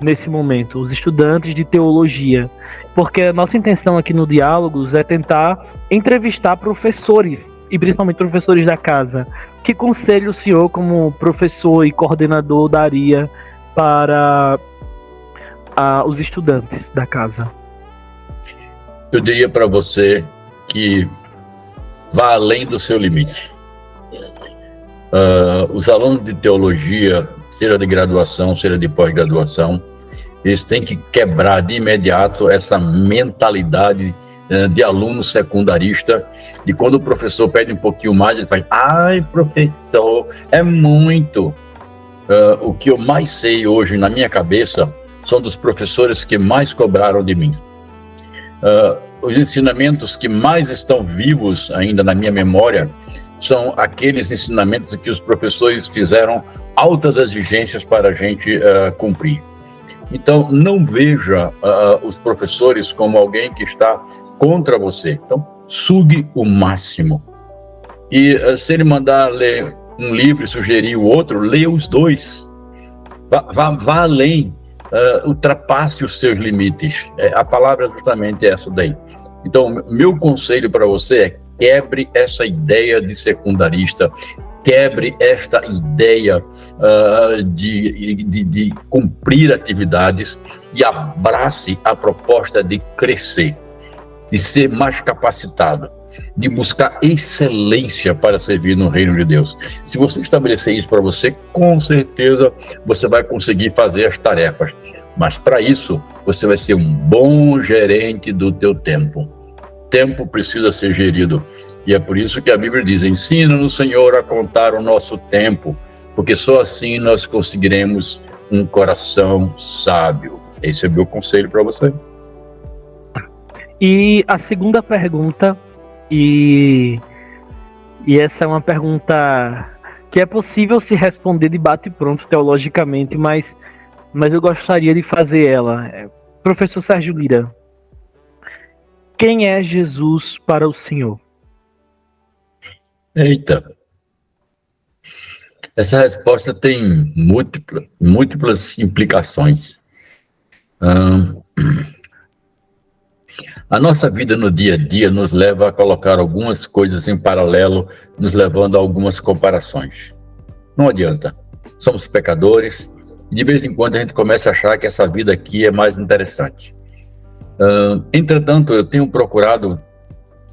nesse momento, os estudantes de teologia? Porque a nossa intenção aqui no Diálogos é tentar entrevistar professores, e principalmente professores da casa. Que conselho o senhor, como professor e coordenador, daria para os estudantes da casa? Eu diria para você que vá além do seu limite. Os alunos de teologia, seja de graduação, seja de pós-graduação, eles têm que quebrar de imediato essa mentalidade de aluno secundarista, de quando o professor pede um pouquinho mais, ele faz: ai, professor, é muito. O que eu mais sei hoje na minha cabeça são dos professores que mais cobraram de mim. Os ensinamentos que mais estão vivos ainda na minha memória são aqueles ensinamentos que os professores fizeram altas exigências para a gente cumprir. Então, não veja os professores como alguém que está contra você. Então, sugue o máximo. E se ele mandar ler um livro e sugerir o outro, leia os dois. Vá além. Ultrapasse os seus limites. A palavra é justamente essa daí. Então, meu conselho para você é: quebre essa ideia de secundarista, quebre esta ideia de cumprir atividades e abrace a proposta de crescer, de ser mais capacitado, de buscar excelência para servir no reino de Deus. Se você estabelecer isso para você, com certeza você vai conseguir fazer as tarefas. Mas para isso, você vai ser um bom gerente do teu tempo. Tempo precisa ser gerido. E é por isso que a Bíblia diz: ensina-nos, Senhor, a contar o nosso tempo, porque só assim nós conseguiremos um coração sábio. Esse é o meu conselho para você. E a segunda pergunta, e essa é uma pergunta que é possível se responder de bate-pronto teologicamente, mas eu gostaria de fazer ela. Professor Sérgio Lira, quem é Jesus para o senhor? Eita, essa resposta tem múltiplas implicações. A nossa vida no dia a dia nos leva a colocar algumas coisas em paralelo, nos levando a algumas comparações. Não adianta. Somos pecadores e de vez em quando a gente começa a achar que essa vida aqui é mais interessante. Entretanto, eu tenho procurado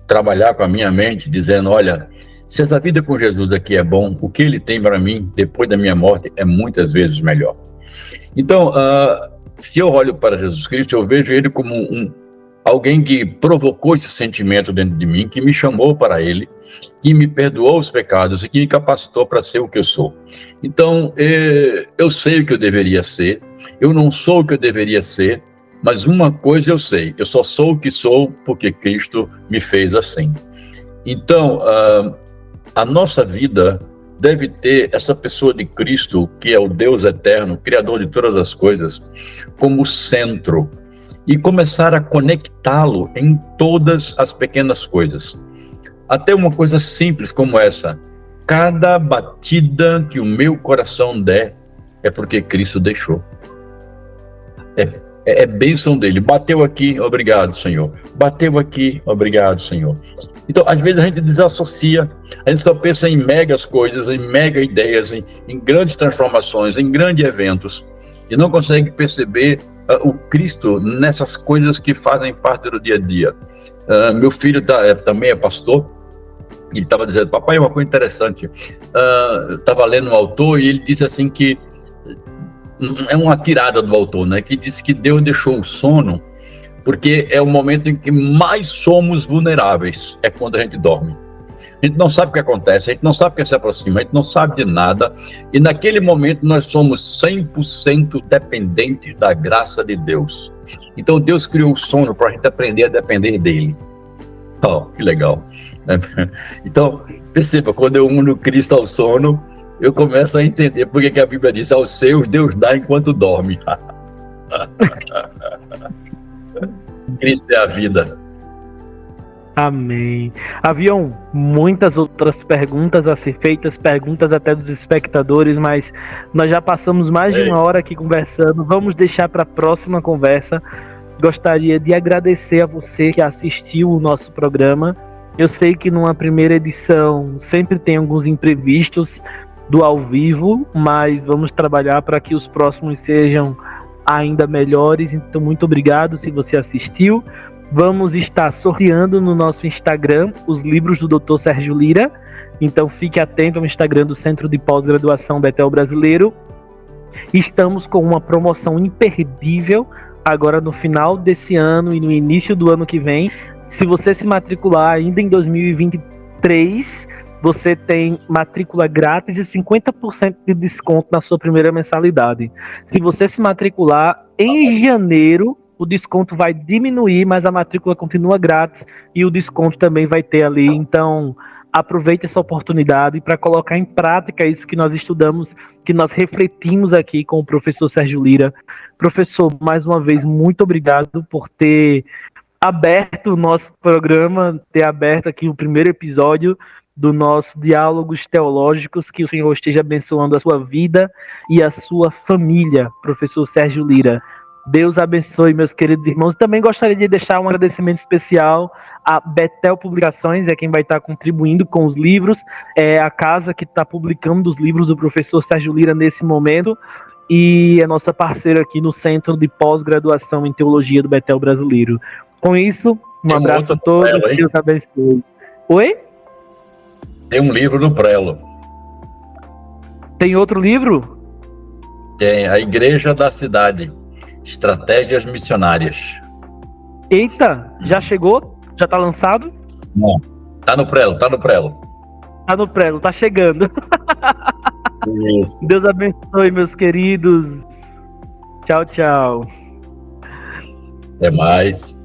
trabalhar com a minha mente, dizendo: olha, se essa vida com Jesus aqui é bom, o que ele tem para mim depois da minha morte é muitas vezes melhor. Então, se eu olho para Jesus Cristo, eu vejo ele como alguém que provocou esse sentimento dentro de mim, que me chamou para ele, que me perdoou os pecados e que me capacitou para ser o que eu sou. Então, eu sei o que eu deveria ser, eu não sou o que eu deveria ser, mas uma coisa eu sei: eu só sou o que sou porque Cristo me fez assim. Então, a nossa vida deve ter essa pessoa de Cristo, que é o Deus eterno, Criador de todas as coisas, como centro, e começar a conectá-lo em todas as pequenas coisas. Até uma coisa simples como essa: cada batida que o meu coração der é porque Cristo deixou. É bênção dele. Bateu aqui, obrigado, Senhor. Bateu aqui, obrigado, Senhor. Então, às vezes a gente desassocia, a gente só pensa em megas coisas, em mega ideias, em grandes transformações, em grandes eventos, e não consegue perceber o Cristo nessas coisas que fazem parte do dia a dia. Meu filho também é pastor. Ele estava dizendo: papai, uma coisa interessante. Estava lendo um autor e ele disse assim que é uma tirada do autor, né? Que diz que Deus deixou o sono porque é o momento em que mais somos vulneráveis, é quando a gente dorme. A gente não sabe o que acontece, a gente não sabe o que se aproxima, a gente não sabe de nada, e naquele momento nós somos 100% dependentes da graça de Deus. Então Deus criou o sono para a gente aprender a depender dele. Oh, que legal. Então, perceba, quando eu uno Cristo ao sono, eu começo a entender porque que a Bíblia diz: aos seus Deus dá enquanto dorme. Cristo é a vida. Amém. Haviam muitas outras perguntas a ser feitas, perguntas até dos espectadores, mas nós já passamos mais de uma hora aqui conversando. Vamos deixar para a próxima conversa. Gostaria de agradecer a você que assistiu o nosso programa. Eu sei que numa primeira edição sempre tem alguns imprevistos do ao vivo, mas vamos trabalhar para que os próximos sejam ainda melhores. Então, muito obrigado se você assistiu. Vamos estar sorteando no nosso Instagram os livros do Dr. Sérgio Lira. Então fique atento ao Instagram do Centro de Pós-Graduação Bethel Brasileiro. Estamos com uma promoção imperdível agora no final desse ano e no início do ano que vem. Se você se matricular ainda em 2023, você tem matrícula grátis e 50% de desconto na sua primeira mensalidade. Se você se matricular em janeiro, o desconto vai diminuir, mas a matrícula continua grátis e o desconto também vai ter ali. Então, aproveite essa oportunidade para colocar em prática isso que nós estudamos, que nós refletimos aqui com o professor Sérgio Lira. Professor, mais uma vez, muito obrigado por ter aberto o nosso programa, ter aberto aqui o primeiro episódio do nosso Diálogos Teológicos. Que o Senhor esteja abençoando a sua vida e a sua família, professor Sérgio Lira. Deus abençoe, meus queridos irmãos. Também gostaria de deixar um agradecimento especial à Bethel Publicações, é quem vai estar contribuindo com os livros, é a casa que está publicando os livros do professor Sérgio Lira nesse momento, e é nossa parceira aqui no Centro de Pós-Graduação em Teologia do Bethel Brasileiro. Com isso, um abraço a todos, Deus abençoe. Oi? Tem um livro no Prelo. Tem outro livro? Tem, A Igreja da Cidade, Estratégias Missionárias. Eita, já chegou? Já está lançado? Não, Tá no prelo, tá no prelo. Tá no prelo, tá chegando. Isso. Deus abençoe, meus queridos. Tchau, tchau. Até mais.